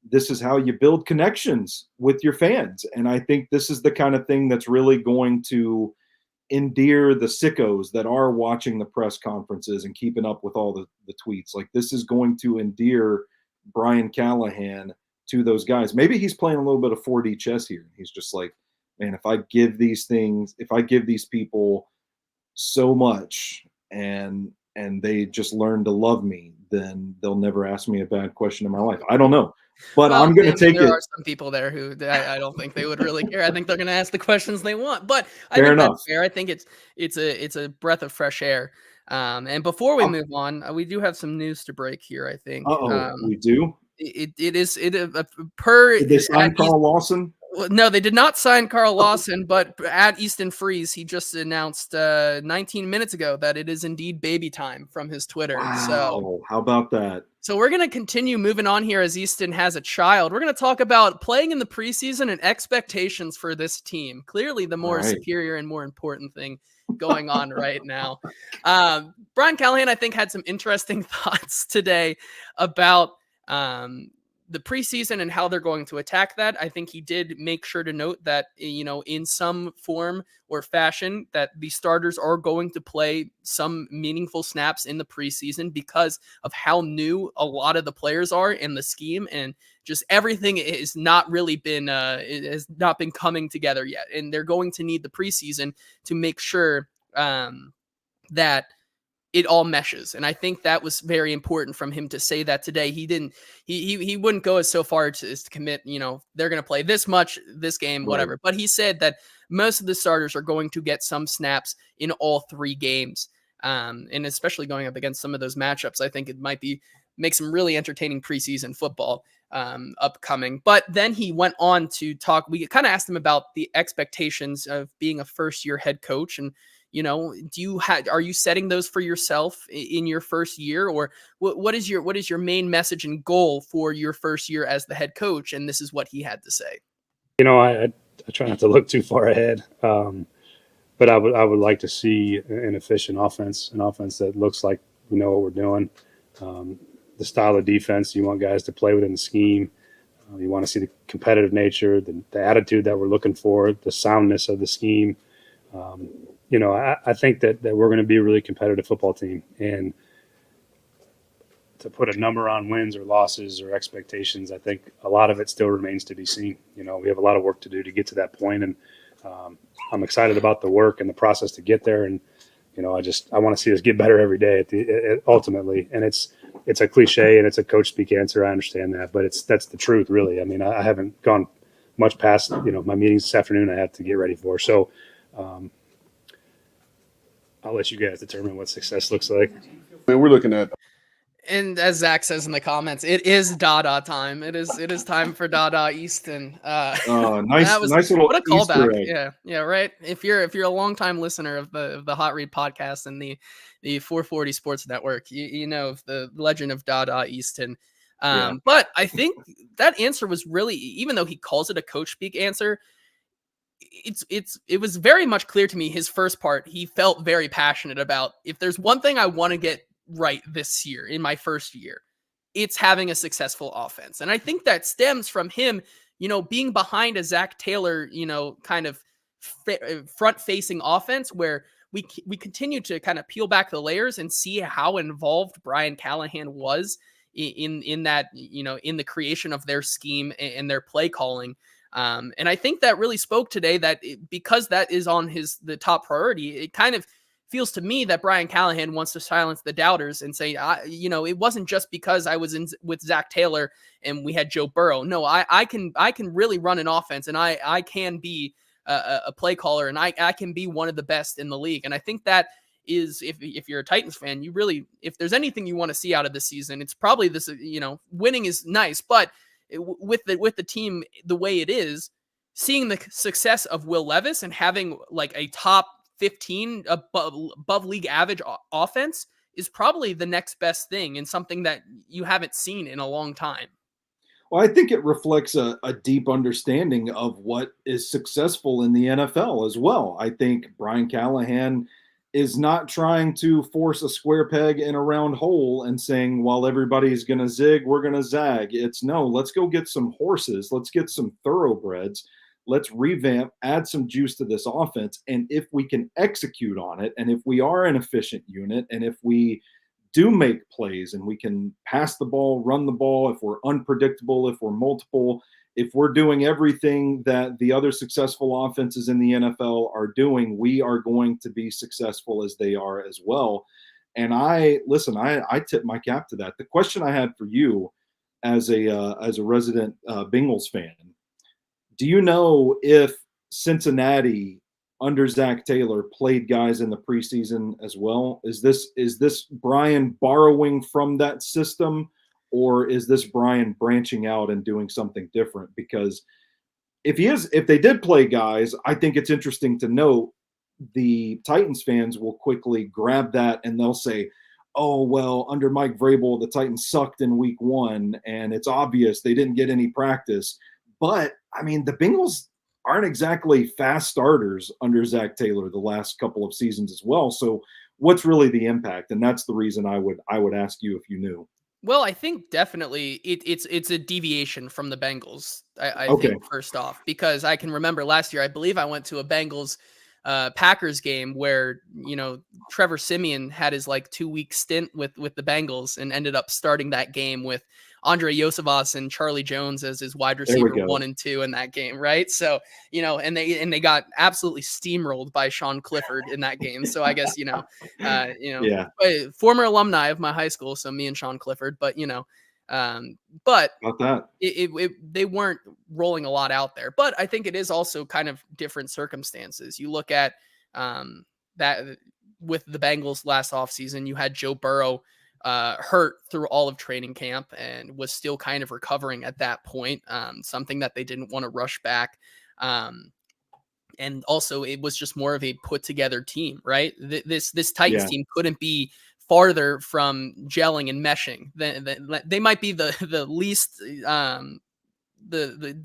this is how you build connections with your fans. And I think this is the kind of thing that's really going to endear the sickos that are watching the press conferences and keeping up with all the tweets. Like, this is going to endear Brian Callahan to those guys. Maybe he's playing a little bit of 4D chess here. He's just like, man, if I give these people so much and they just learn to love me, then they'll never ask me a bad question in my life. I don't know. But I'm going to take it. There are some people there who I don't think they would really care. I think they're going to ask the questions they want. But I think that's fair. I think it's a breath of fresh air. And before we move on, we do have some news to break here, I think. We do? Did they sign Carl Lawson? No, they did not sign Carl Lawson, but at Easton Freeze, he just announced 19 minutes ago that it is indeed baby time from his Twitter. Wow. So how about that? So we're going to continue moving on here as Easton has a child. We're going to talk about playing in the preseason and expectations for this team. Clearly the more superior and more important thing going on right now. Brian Callahan, I think, had some interesting thoughts today about the preseason and how they're going to attack that. I think he did make sure to note that, in some form or fashion, that the starters are going to play some meaningful snaps in the preseason because of how new a lot of the players are in the scheme and just everything has not really been has not been coming together yet, and they're going to need the preseason to make sure that it all meshes. And I think that was very important from him to say that today. He wouldn't go as so far as to commit, they're going to play this much, this game, whatever. Right. But he said that most of the starters are going to get some snaps in all 3 games. And especially going up against some of those matchups, I think it might make some really entertaining preseason football upcoming. But then he went on to talk. We kind of asked him about the expectations of being a first-year head coach, and are you setting those for yourself in your first year, or what is your main message and goal for your first year as the head coach? And this is what he had to say. I try not to look too far ahead, but I would like to see an efficient offense, an offense that looks like we know what we're doing. The style of defense, you want guys to play within the scheme. You want to see the competitive nature, the attitude that we're looking for, the soundness of the scheme. I think that we're going to be a really competitive football team, and to put a number on wins or losses or expectations, I think a lot of it still remains to be seen. We have a lot of work to do to get to that point, and I'm excited about the work and the process to get there. And I want to see us get better every day ultimately. And it's a cliche and it's a coach speak answer. I understand that, but that's the truth, really. I mean, I haven't gone much past my meetings this afternoon. I have to get ready for. So I'll let you guys determine what success looks like. Man, we're looking at, and as Zach says in the comments, it is Dada time. It is time for Dada Easton. Nice little what a callback. Easter egg. Yeah, right. If you're a longtime listener of the Hot Read podcast and the 440 Sports Network, you know of the legend of Dada Easton. But I think that answer was really, even though he calls it a coach speak answer, it was very much clear to me his first part, he felt very passionate about, if there's one thing I want to get right this year in my first year, it's having a successful offense. And I think that stems from him, being behind a Zach Taylor, kind of front facing offense where we continue to kind of peel back the layers and see how involved Brian Callahan was in that, in the creation of their scheme and their play calling. And I think that really spoke today that because that is on the top priority, it kind of feels to me that Brian Callahan wants to silence the doubters and say, it wasn't just because I was with Zach Taylor and we had Joe Burrow. No, I can really run an offense, and I can be a play caller, and I can be one of the best in the league. And I think that is, if you're a Titans fan, you really, if there's anything you want to see out of this season, it's probably this, winning is nice, but with the team the way it is, seeing the success of Will Levis and having like a top 15 above league average offense is probably the next best thing, and something that you haven't seen in a long time. Well, I think it reflects a deep understanding of what is successful in the NFL as well. I think Brian Callahan is not trying to force a square peg in a round hole and saying, while everybody's going to zig, we're going to zag. It's no, let's go get some horses. Let's get some thoroughbreds. Let's revamp, add some juice to this offense. And if we can execute on it, and if we are an efficient unit, and if we do make plays and we can pass the ball, run the ball, if we're unpredictable, if we're multiple, if we're doing everything that the other successful offenses in the NFL are doing, we are going to be successful as they are as well. And I tip my cap to that. The question I had for you as a resident Bengals fan, do you know if Cincinnati under Zach Taylor played guys in the preseason as well? Is this Brian borrowing from that system, or is this Brian branching out and doing something different? Because if they did play guys, I think it's interesting to note the Titans fans will quickly grab that and they'll say, oh, well, under Mike Vrabel, the Titans sucked in week 1 and it's obvious they didn't get any practice. But I mean, the Bengals aren't exactly fast starters under Zach Taylor the last couple of seasons as well. So what's really the impact? And that's the reason I would ask you if you knew. Well, I think definitely it's a deviation from the Bengals. I think first off, because I can remember last year, I believe I went to a Bengals Packers game where, Trevor Siemian had his 2-week stint with the Bengals and ended up starting that game with Andre Yosevas and Charlie Jones as his wide receiver 1 and 2 in that game, right? So, and they got absolutely steamrolled by Sean Clifford in that game. So I guess, Yeah. former alumni of my high school, so me and Sean Clifford, but but About that. They weren't rolling a lot out there. But I think it is also kind of different circumstances. You look at that with the Bengals last offseason, you had Joe Burrow hurt through all of training camp and was still kind of recovering at that point, something that they didn't want to rush back. And also it was just more of a put together team, right? This Titans team couldn't be farther from gelling and meshing. They might be the least the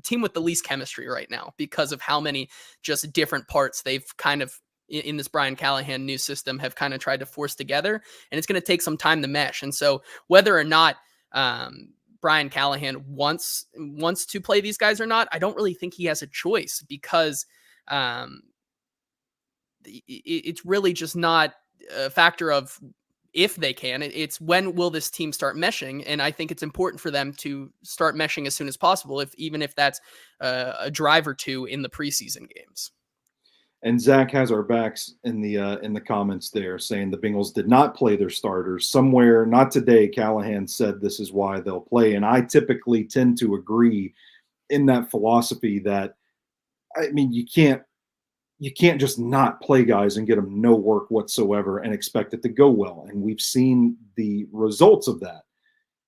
team with the least chemistry right now because of how many just different parts they've kind of in this Brian Callahan new system have kind of tried to force together, and it's going to take some time to mesh. And so whether or not Brian Callahan wants to play these guys or not, I don't really think he has a choice, because it's really just not a factor of if they can. It's when will this team start meshing, and I think it's important for them to start meshing as soon as possible, even if that's a drive or two in the preseason games. And Zach has our backs in the comments there, saying the Bengals did not play their starters. Somewhere, not today, Callahan said this is why they'll play. And I typically tend to agree in that philosophy that, I mean, you can't just not play guys and get them no work whatsoever and expect it to go well. And we've seen the results of that.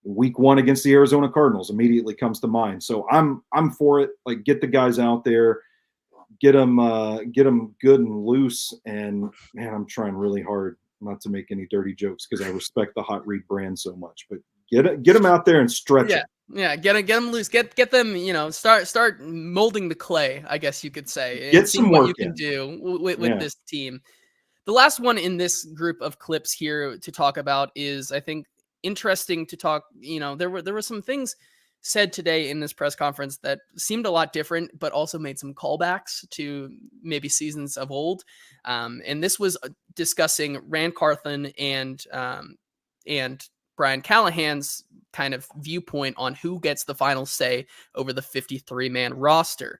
Week 1 against the Arizona Cardinals immediately comes to mind. So I'm for it. Like, get the guys out there. Get them good and loose. And man, I'm trying really hard not to make any dirty jokes because I respect the Hot Read brand so much. But get them out there and stretch it. Yeah, get them loose. Get them. Start molding the clay, I guess you could say. Get some what work you can do with this team. The last one in this group of clips here to talk about is, I think, interesting to talk. There were some things said today in this press conference that seemed a lot different, but also made some callbacks to maybe seasons of old. And this was discussing Rand Carthon and Brian Callahan's kind of viewpoint on who gets the final say over the 53-man roster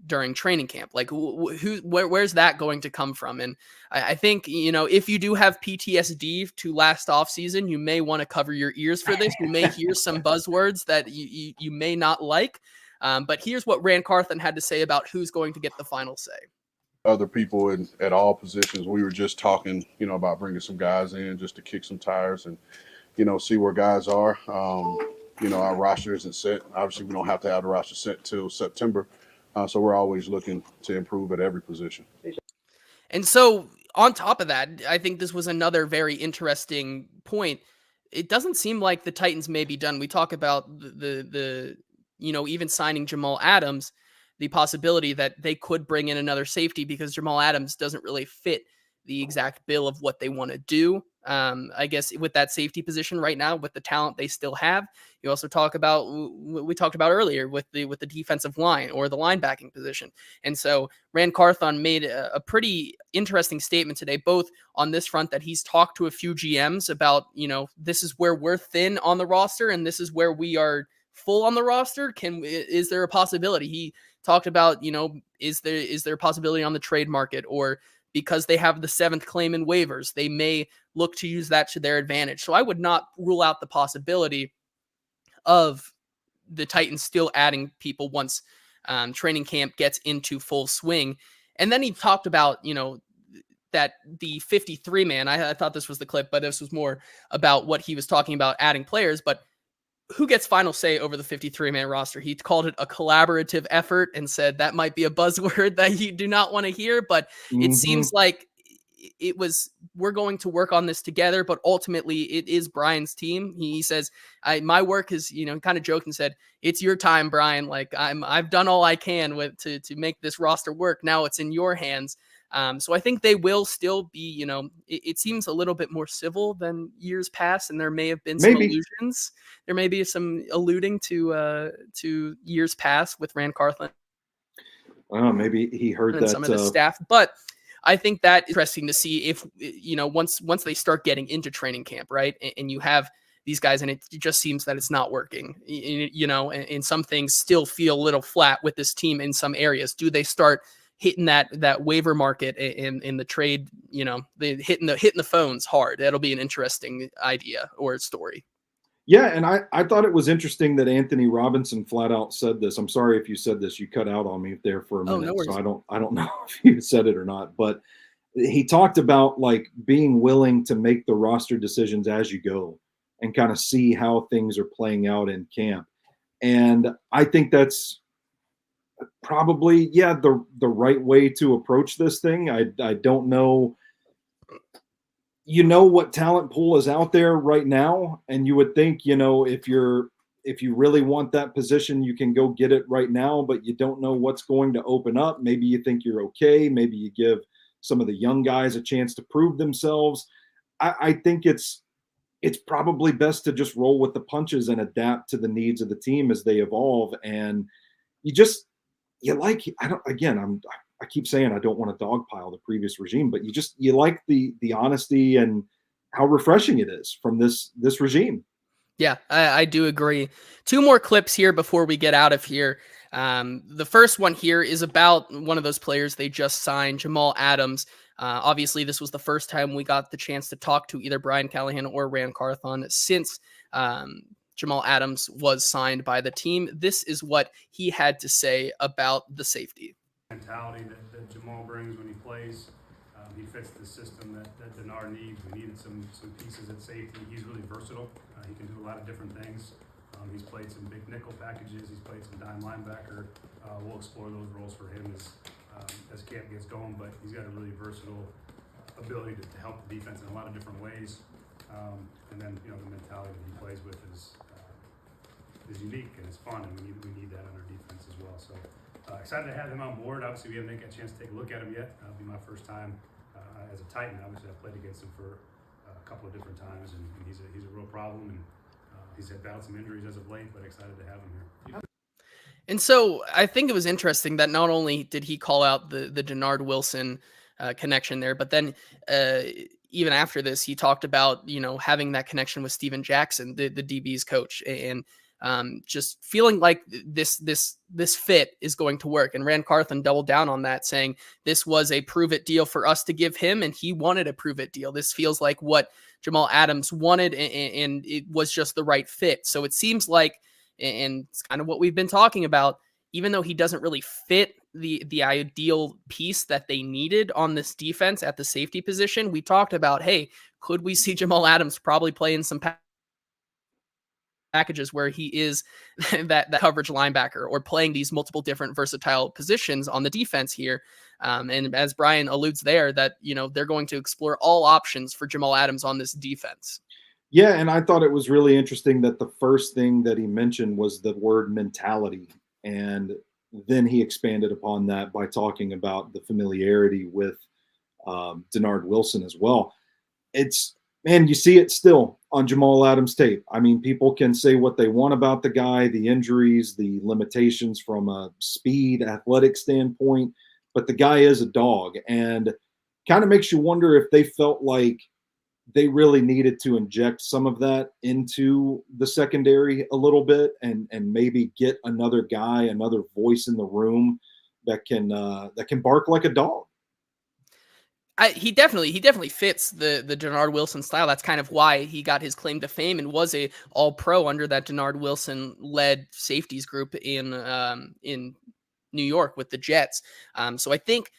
during training camp. Like, where's that going to come from? And I think, if you do have PTSD to last offseason, you may want to cover your ears for this. You may hear some buzzwords that you may not like. But here's what Rand Carthon had to say about who's going to get the final say. Other people at all positions. We were just talking, about bringing some guys in just to kick some tires and, see where guys are. Our roster isn't set. Obviously, we don't have to have the roster set till September. So we're always looking to improve at every position. And so on top of that, I think this was another very interesting point. It doesn't seem like the Titans may be done. We talk about the even signing Jamal Adams, the possibility that they could bring in another safety because Jamal Adams doesn't really fit the exact bill of what they want to do. I guess with that safety position right now, with the talent they still have, you also talk about what we talked about earlier with the defensive line or the linebacking position. And so Rand Carthon made a pretty interesting statement today, both on this front that he's talked to a few GMs about, this is where we're thin on the roster and this is where we are full on the roster. Is there a possibility? He talked about, is there a possibility on the trade market, or because they have the 7th claim in waivers, they may look to use that to their advantage. So I would not rule out the possibility of the Titans still adding people once training camp gets into full swing. And then he talked about, that the 53-man, I thought this was the clip, but this was more about what he was talking about adding players, but who gets final say over the 53-man roster? He called it a collaborative effort and said that might be a buzzword that you do not want to hear, but it seems like it was, we're going to work on this together, but ultimately it is Brian's team. He says, my work is, kind of joked and said, it's your time, Brian. Like I've done all I can to make this roster work. Now it's in your hands. So I think they will still be, it seems a little bit more civil than years past, and there may have been some allusions. There may be some alluding to years past with Rand Carthon. Well, maybe he heard that some of the staff, but I think that is interesting to see if, once they start getting into training camp, right, and you have these guys, and it just seems that it's not working, you know, and some things still feel a little flat with this team in some areas. Do they start hitting that waiver market in the trade, you know, hitting the phones hard? That'll be an interesting idea or story. Yeah, and I thought it was interesting that Anthony Robinson flat out said this. I'm sorry if you said this. You cut out on me there for a minute, no worries. so I don't know if you said it or not. But he talked about like being willing to make the roster decisions as you go and kind of see how things are playing out in camp. And I think that's probably the right way to approach this thing. I don't know. You know what talent pool is out there right now, and you would think, you know, if you really want that position, you can go get it right now, but you don't know what's going to open up. Maybe you think you're okay. Maybe you give some of the young guys a chance to prove themselves. I think it's probably best to just roll with the punches and adapt to the needs of the team as they evolve. And I keep saying I don't want to dogpile the previous regime, but you like the honesty and how refreshing it is from this regime. Yeah, I do agree. 2 more clips here before we get out of here. The first one here is about one of those players they just signed, Jamal Adams. Obviously, this was the first time we got the chance to talk to either Brian Callahan or Ran Carthon since Jamal Adams was signed by the team. This is what he had to say about the safety. Mentality that Jamal brings when he plays. He fits the system that Denard needs. We needed some pieces at safety. He's really versatile. He can do a lot of different things. He's played some big nickel packages. He's played some dime linebacker. We'll explore those roles for him as camp gets going, but he's got a really versatile ability to help the defense in a lot of different ways. And then, you know, the mentality that he plays with is unique and it's fun, and we need that on our defense as well. So excited to have him on board. Obviously, we haven't had a chance to take a look at him yet. It'll be my first time as a Titan. Obviously, I played against him for a couple of different times, and he's a real problem, and he's had battled some injuries as of late, but excited to have him here. And so I think it was interesting that not only did he call out the Denard Wilson connection there, but then even after this, he talked about, you know, having that connection with Steven Jackson, the DB's coach, and just feeling like this fit is going to work. And Ran Carthon doubled down on that, saying this was a prove it deal for us to give him, and he wanted a prove it deal. This feels like what Jamal Adams wanted, and it was just the right fit. So it seems like, and it's kind of what we've been talking about, even though he doesn't really fit the ideal piece that they needed on this defense at the safety position, we talked about, hey, could we see Jamal Adams probably play in some packages where he is that coverage linebacker or playing these multiple different versatile positions on the defense here. And as Brian alludes there, that, you know, they're going to explore all options for Jamal Adams on this defense. Yeah, and I thought it was really interesting that the first thing that he mentioned was the word mentality. And then he expanded upon that by talking about the familiarity with Denard Wilson as well. Man, you see it still on Jamal Adams tape. I mean, people can say what they want about the guy, the injuries, the limitations from a speed, athletic standpoint, but the guy is a dog, and kind of makes you wonder if they felt like they really needed to inject some of that into the secondary a little bit and maybe get another guy, another voice in the room that can bark like a dog. He definitely fits the Denard Wilson style. That's kind of why he got his claim to fame and was a all pro under that Denard Wilson led safeties group in New York with the Jets. So I think,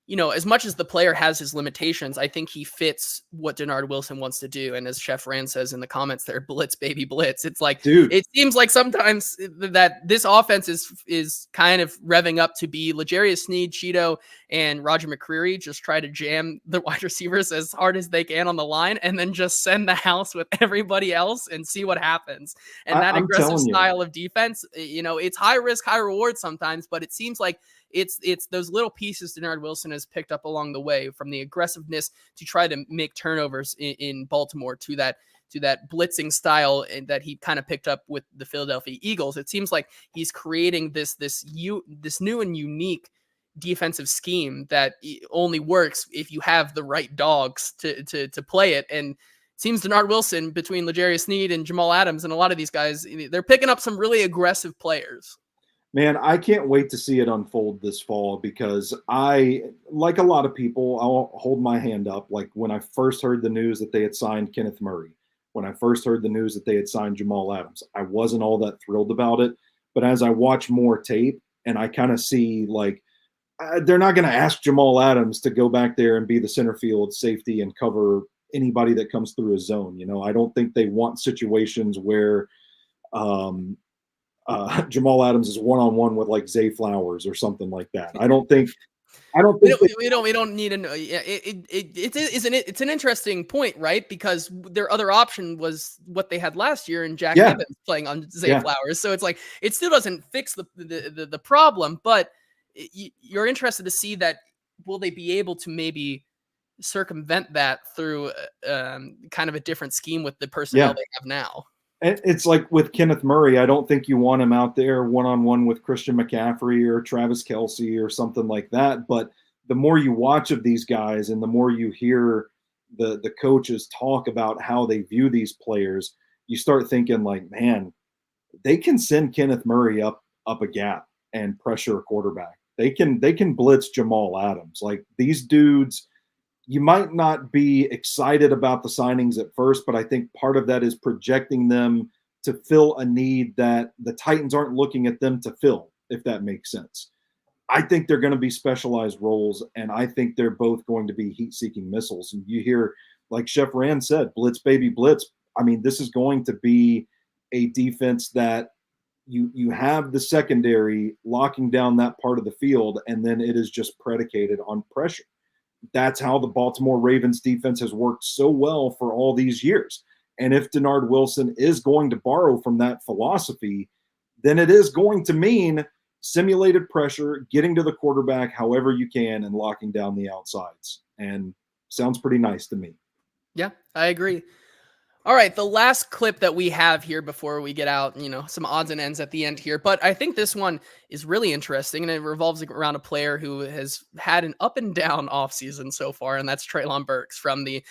you know, as much as the player has his limitations, I think he fits what Denard Wilson wants to do. And as Chef Rand says in the comments there, blitz, baby, blitz. It's like, dude, it seems like sometimes that this offense is kind of revving up to be L'Jarius Sneed, Cheeto, and Roger McCreary just try to jam the wide receivers as hard as they can on the line and then just send the house with everybody else and see what happens. And that aggressive style of defense, you know, it's high risk, high reward sometimes, but it seems like it's those little pieces Denard Wilson has picked up along the way, from the aggressiveness to try to make turnovers in Baltimore to that blitzing style that he kind of picked up with the Philadelphia Eagles. It seems like he's creating this new and unique defensive scheme that only works if you have the right dogs to play it. And seems Denard Wilson between L'Jarius Sneed and Jamal Adams and a lot of these guys, they're picking up some really aggressive players. Man, I can't wait to see it unfold this fall because I, like a lot of people, I'll hold my hand up. Like when I first heard the news that they had signed Kenneth Murray, when I first heard the news that they had signed Jamal Adams, I wasn't all that thrilled about it. But as I watch more tape and I kind of see like, they're not going to ask Jamal Adams to go back there and be the center field safety and cover anybody that comes through his zone. You know, I don't think they want situations where Jamal Adams is one-on-one with like Zay Flowers or something like that. I don't think we don't need an it's an interesting point, right? Because their other option was what they had last year in Jack Evans playing on Zay Flowers. So it's like it still doesn't fix the problem, but you're interested to see that will they be able to maybe circumvent that through kind of a different scheme with the personnel they have now. And it's like with Kenneth Murray, I don't think you want him out there one-on-one with Christian McCaffrey or Travis Kelce or something like that. But the more you watch of these guys and the more you hear the coaches talk about how they view these players, you start thinking like, man, they can send Kenneth Murray up a gap and pressure a quarterback. They can blitz Jamal Adams. Like these dudes, you might not be excited about the signings at first, but I think part of that is projecting them to fill a need that the Titans aren't looking at them to fill, if that makes sense. I think they're going to be specialized roles, and I think they're both going to be heat-seeking missiles. And you hear, like Chef Rand said, blitz, baby, blitz. I mean, this is going to be a defense that you have the secondary locking down that part of the field, and then it is just predicated on pressure. That's how the Baltimore Ravens defense has worked so well for all these years. And if Denard Wilson is going to borrow from that philosophy, then it is going to mean simulated pressure, getting to the quarterback however you can, and locking down the outsides. And sounds pretty nice to me. Yeah, I agree. All right, the last clip that we have here before we get out, some odds and ends at the end here. But I think this one is really interesting, and it revolves around a player who has had an up and down offseason so far, and that's Treylon Burks from the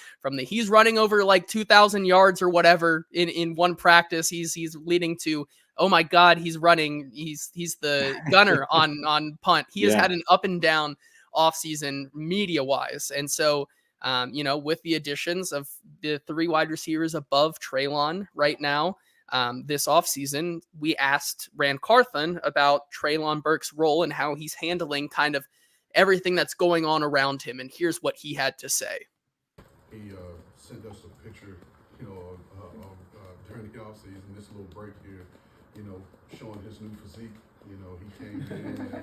he's running over like 2,000 yards or whatever in one practice. He's leading to, oh my God, he's running. He's the gunner on punt. He has had an up and down offseason media-wise, and so with the additions of the 3 wide receivers above Treylon right now, this offseason, we asked Rand Carthon about Treylon Burks' role and how he's handling kind of everything that's going on around him. And here's what he had to say. He sent us a picture, during the offseason, this little break here, showing his new physique. He came in and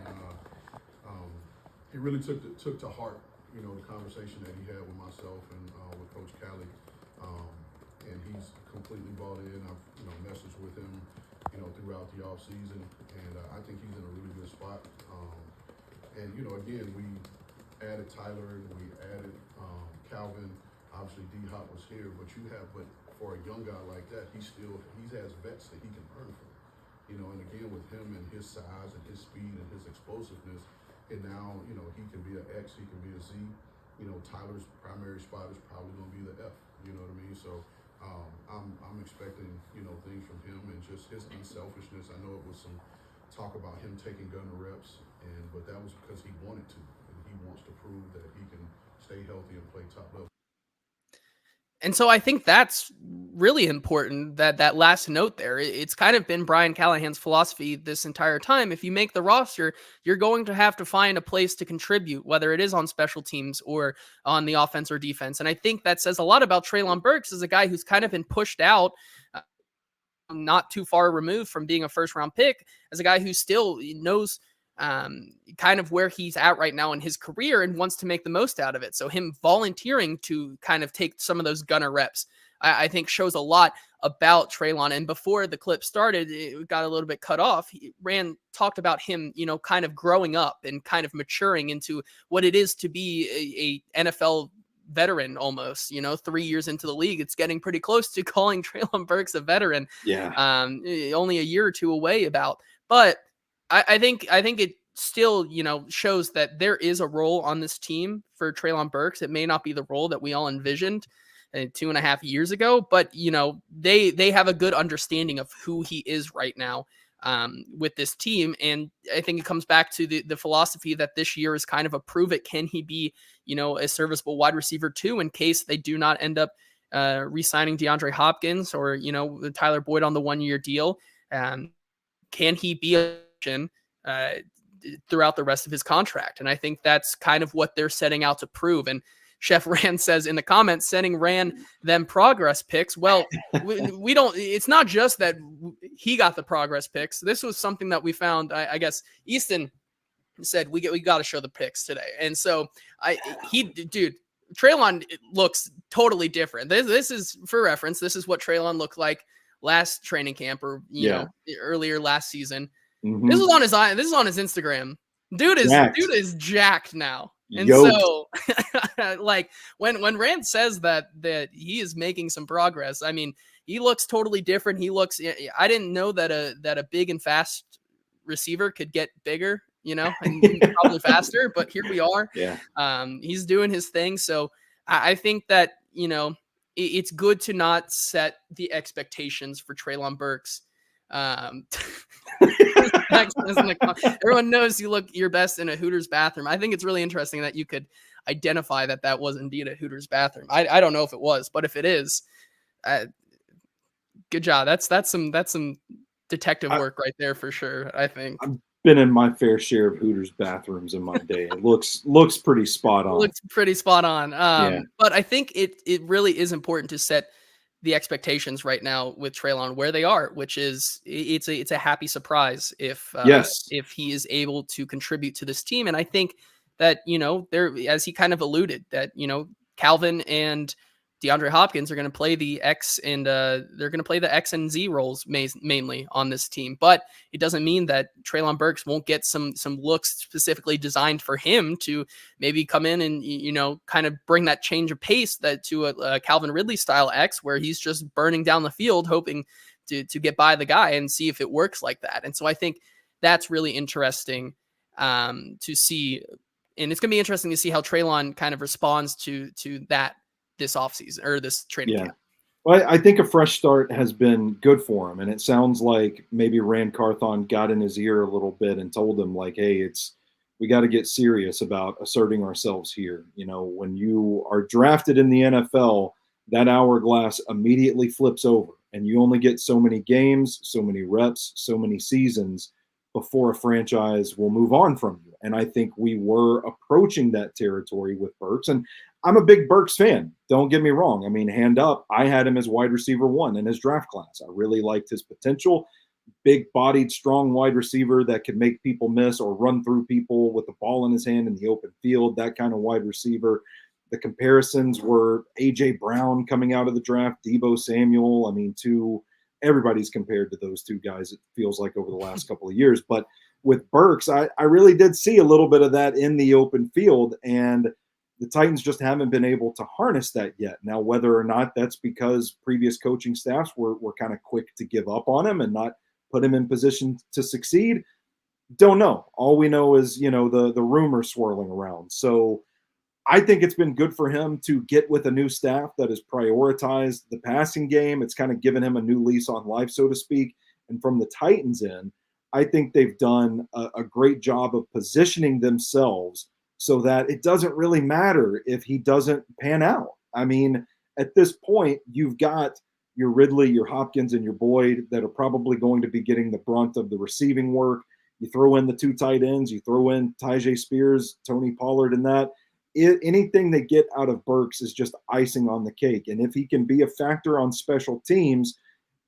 he really took to heart the conversation that he had with myself and with Coach Callie, and he's completely bought in. I've messaged with him, throughout the off season, and I think he's in a really good spot. And again, we added Tyler, we added Calvin. Obviously, D-Hop was here, but for a young guy like that, he has vets that he can learn from. And again, with him and his size and his speed and his explosiveness. And now, he can be an X, he can be a Z. Tyler's primary spot is probably going to be the F. You know what I mean? So I'm expecting, things from him and just his unselfishness. I know it was some talk about him taking gunner reps, but that was because he wanted to. And he wants to prove that he can stay healthy and play top level. And so I think that's really important, that last note there. It's kind of been Brian Callahan's philosophy this entire time. If you make the roster, you're going to have to find a place to contribute, whether it is on special teams or on the offense or defense. And I think that says a lot about Treylon Burks as a guy who's kind of been pushed out, not too far removed from being a first-round pick, as a guy who still knows kind of where he's at right now in his career and wants to make the most out of it. So him volunteering to kind of take some of those gunner reps, I think shows a lot about Treylon. And before the clip started, it got a little bit cut off. Rand talked about him, kind of growing up and kind of maturing into what it is to be a NFL veteran almost, 3 years into the league. It's getting pretty close to calling Treylon Burks a veteran. Yeah. Only a year or two away but I think it still, shows that there is a role on this team for Treylon Burks. It may not be the role that we all envisioned 2.5 years ago, but they have a good understanding of who he is right now with this team. And I think it comes back to the philosophy that this year is kind of a prove it. Can he be, a serviceable wide receiver too, in case they do not end up re-signing DeAndre Hopkins or, Tyler Boyd on the 1-year deal? Can he be a option throughout the rest of his contract? And I think that's kind of what they're setting out to prove. And Chef Rand says in the comments, sending Rand them progress picks. Well, we don't, it's not just that he got the progress picks. This was something that we found, I guess Easton said, we got to show the picks today. And so dude, Treylon looks totally different. This is for reference. This is what Treylon looked like last training camp or, earlier last season. Mm-hmm. This is on his Instagram. Dude is jacked now. And so like when Rand says that he is making some progress, I mean, he looks totally different. I didn't know that a big and fast receiver could get bigger, and probably faster, but here we are. Yeah. He's doing his thing. So I think that, it's good to not set the expectations for Treylon Burks. Everyone knows you look your best in a Hooters bathroom. I think it's really interesting that you could identify that was indeed a Hooters bathroom. I don't know if it was, but if it is, good job. That's some detective work right there for sure. I think I've been in my fair share of Hooters bathrooms in my day. It looks pretty spot on. Looks pretty spot on. But I think it really is important to set the expectations right now with Treylon where they are, which is it's a happy surprise if he is able to contribute to this team. And I think that, there, as he kind of alluded, that, Calvin and DeAndre Hopkins are going to play the X and they're going to play the X and Z roles mainly on this team. But it doesn't mean that Treylon Burks won't get some looks specifically designed for him to maybe come in and, kind of bring that change of pace to a Calvin Ridley style X, where he's just burning down the field, hoping to get by the guy and see if it works like that. And so I think that's really interesting to see. And it's going to be interesting to see how Treylon kind of responds to that this offseason or this training camp. Well, I think a fresh start has been good for him. And it sounds like maybe Rand Carthon got in his ear a little bit and told him like, hey, we got to get serious about asserting ourselves here. When you are drafted in the NFL, that hourglass immediately flips over and you only get so many games, so many reps, so many seasons before a franchise will move on from you. And I think we were approaching that territory with Burks. And I'm a big Burks fan. Don't get me wrong. I mean, hand up, I had him as wide receiver 1 in his draft class. I really liked his potential. Big-bodied, strong wide receiver that could make people miss or run through people with the ball in his hand in the open field, that kind of wide receiver. The comparisons were A.J. Brown coming out of the draft, Deebo Samuel. I mean, everybody's compared to those two guys, it feels like, over the last couple of years. But with Burks, I really did see a little bit of that in the open field, and the Titans just haven't been able to harness that yet. Now, whether or not that's because previous coaching staffs were kind of quick to give up on him and not put him in position to succeed, don't know. All we know is, the rumors swirling around. So I think it's been good for him to get with a new staff that has prioritized the passing game. It's kind of given him a new lease on life, so to speak. And from the Titans end, I think they've done a great job of positioning themselves so that it doesn't really matter if he doesn't pan out. I mean, at this point, you've got your Ridley, your Hopkins, and your Boyd that are probably going to be getting the brunt of the receiving work. You throw in the 2 tight ends, you throw in Tyjae Spears, Tony Pollard, and that. Anything they get out of Burks is just icing on the cake. And if he can be a factor on special teams,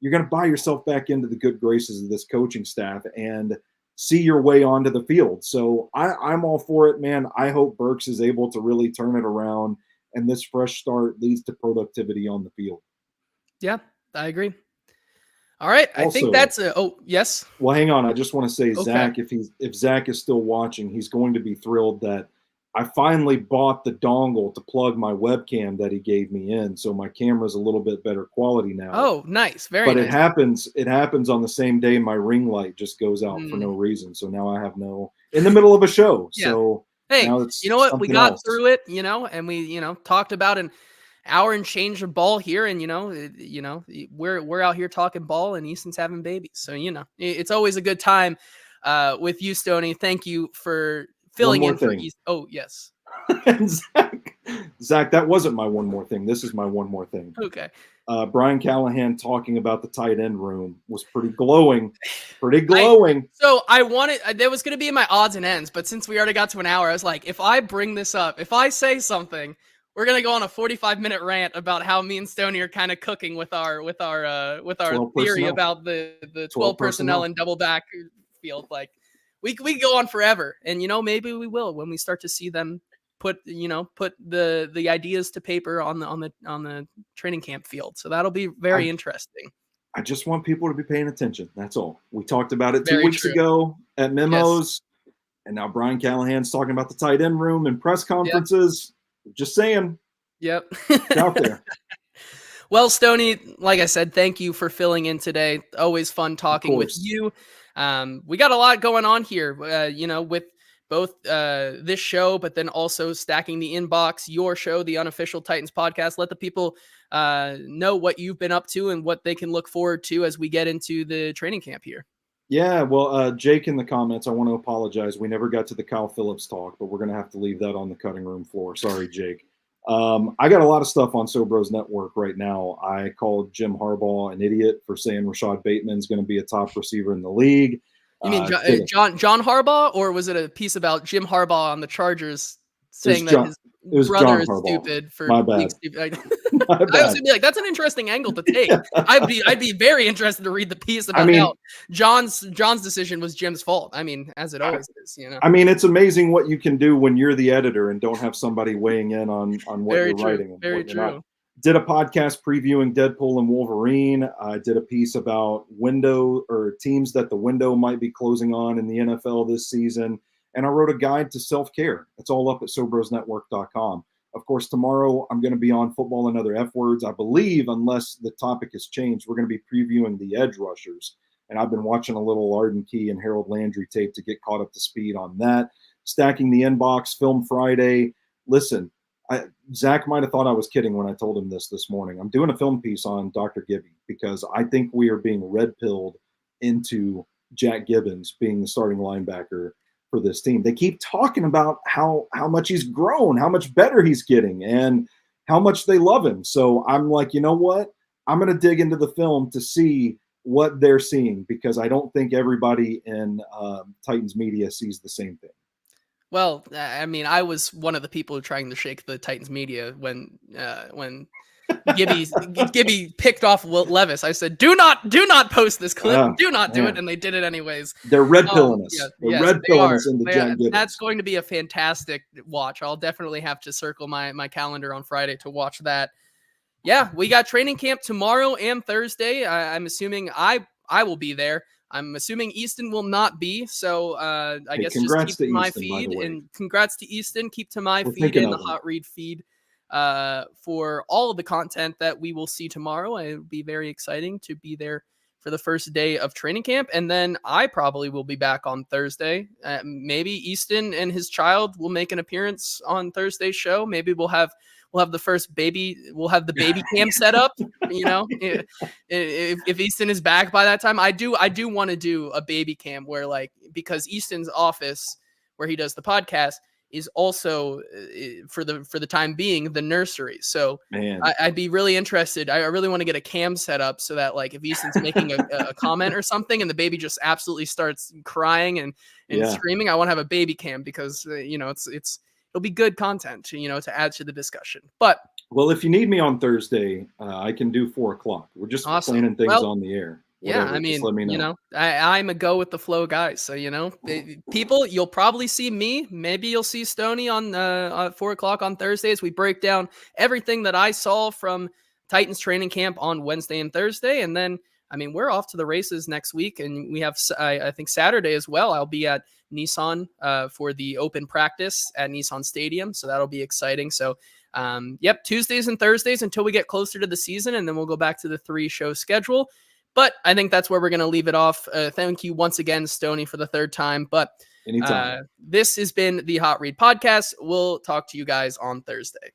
you're going to buy yourself back into the good graces of this coaching staff and see your way onto the field. So I'm all for it, man. I hope Burks is able to really turn it around and this fresh start leads to productivity on the field. Yeah, I agree. All right. Also, I think that's yes. Well, hang on. I just want to say, okay. Zach, if Zach is still watching, he's going to be thrilled that I finally bought the dongle to plug my webcam that he gave me in, so my camera's a little bit better quality now. Oh, nice. Very nice. But it happens on the same day my ring light just goes out for no reason. So now I have in the middle of a show. Yeah. So hey, you know what? We got through it, and we, talked about it. hour and change of ball here, and we're out here talking ball, and Easton's having babies. So it's always a good time with you, Stoney. Thank you for filling in for Easton. Oh yes. Zach, that wasn't my one more thing. This is my one more thing. Okay. Brian Callahan talking about the tight end room was pretty glowing. So that was going to be in my odds and ends, but since we already got to an hour, I was like, if I bring this up, if I say something, we're going to go on a 45-minute rant about how me and Stoney are kind of cooking with our theory about the 12 personnel and double back field. Like we go on forever, and maybe we will when we start to see them put the ideas to paper on the training camp field. So that'll be very interesting. I just want people to be paying attention. That's all. We talked about it 2 weeks ago at Memos, and now Brian Callahan's talking about the tight end room and press conferences. Yep. Just saying. Yep. It's out there. Well, Stoney, like I said, thank you for filling in today. Always fun talking with you. We got a lot going on here, with both this show, but then also Stacking the Inbox, your show, the Unofficial Titans podcast. Let the people know what you've been up to and what they can look forward to as we get into the training camp here. Yeah, well, Jake in the comments, I want to apologize. We never got to the Kyle Phillips talk, but we're going to have to leave that on the cutting room floor. Sorry, Jake. I got a lot of stuff on Sobros Network right now. I called Jim Harbaugh an idiot for saying Rashad Bateman's going to be a top receiver in the league. You mean John Harbaugh, or was it a piece about Jim Harbaugh on the Chargers saying that his brother is stupid for being stupid? I was gonna be like, that's an interesting angle to take. Yeah. I'd be very interested to read the piece about how John's decision was Jim's fault. I mean, as it always is, I mean, it's amazing what you can do when you're the editor and don't have somebody weighing in on what you're writing. Very true. Did a podcast previewing Deadpool and Wolverine. I did a piece about teams that the window might be closing on in the NFL this season. And I wrote a guide to self-care. It's all up at SobrosNetwork.com. Of course, tomorrow I'm going to be on Football and Other F Words. I believe, unless the topic has changed, we're going to be previewing the edge rushers. And I've been watching a little Arden Key and Harold Landry tape to get caught up to speed on that. Stacking the Inbox, Film Friday. Listen, Zach might have thought I was kidding when I told him this morning. I'm doing a film piece on Dr. Gibby because I think we are being red-pilled into Jack Gibbons being the starting linebacker for this team. They keep talking about how much he's grown, how much better he's getting, and how much they love him. So I'm like, you know what? I'm going to dig into the film to see what they're seeing because I don't think everybody in Titans media sees the same thing. Well, I mean, I was one of the people trying to shake the Titans media when Gibby picked off Wilt Levis. I said, do not post this clip. Do not do it. And they did it anyways. They're red pilling us. They're red pilling us into Jack Gibbons. That's going to be a fantastic watch. I'll definitely have to circle my calendar on Friday to watch that. Yeah, we got training camp tomorrow and Thursday. I'm assuming I will be there. I'm assuming Easton will not be. So I guess just keep to my Easton, feed. And congrats to Easton. Keep to my feed and the Hot Read feed. For all of the content that we will see tomorrow. It will be very exciting to be there for the first day of training camp. And then I probably will be back on Thursday. Maybe Easton and his child will make an appearance on Thursday's show. Maybe we'll have the first baby. We'll have the baby cam set up, if Easton is back by that time. I do want to do a baby cam where because Easton's office where he does the podcast is also for the time being the nursery. So I'd be really interested. I really want to get a cam set up so that if Easton's making a comment or something and the baby just absolutely starts crying and screaming, I want to have a baby cam because it'll be good content to add to the discussion. But if you need me on Thursday, I can do 4:00. We're just planning things on the air. Whatever, I mean, let me know. I'm a go with the flow guy. So, people, you'll probably see me. Maybe you'll see Stoney on 4:00 on Thursdays. We break down everything that I saw from Titans training camp on Wednesday and Thursday. And then, we're off to the races next week. And we have, I think, Saturday as well. I'll be at Nissan for the open practice at Nissan Stadium. So that'll be exciting. So, Tuesdays and Thursdays until we get closer to the season. And then we'll go back to the 3-show schedule. But I think that's where we're going to leave it off. Thank you once again, Stoney, for the third time. But anytime. This has been the Hot Read Podcast. We'll talk to you guys on Thursday.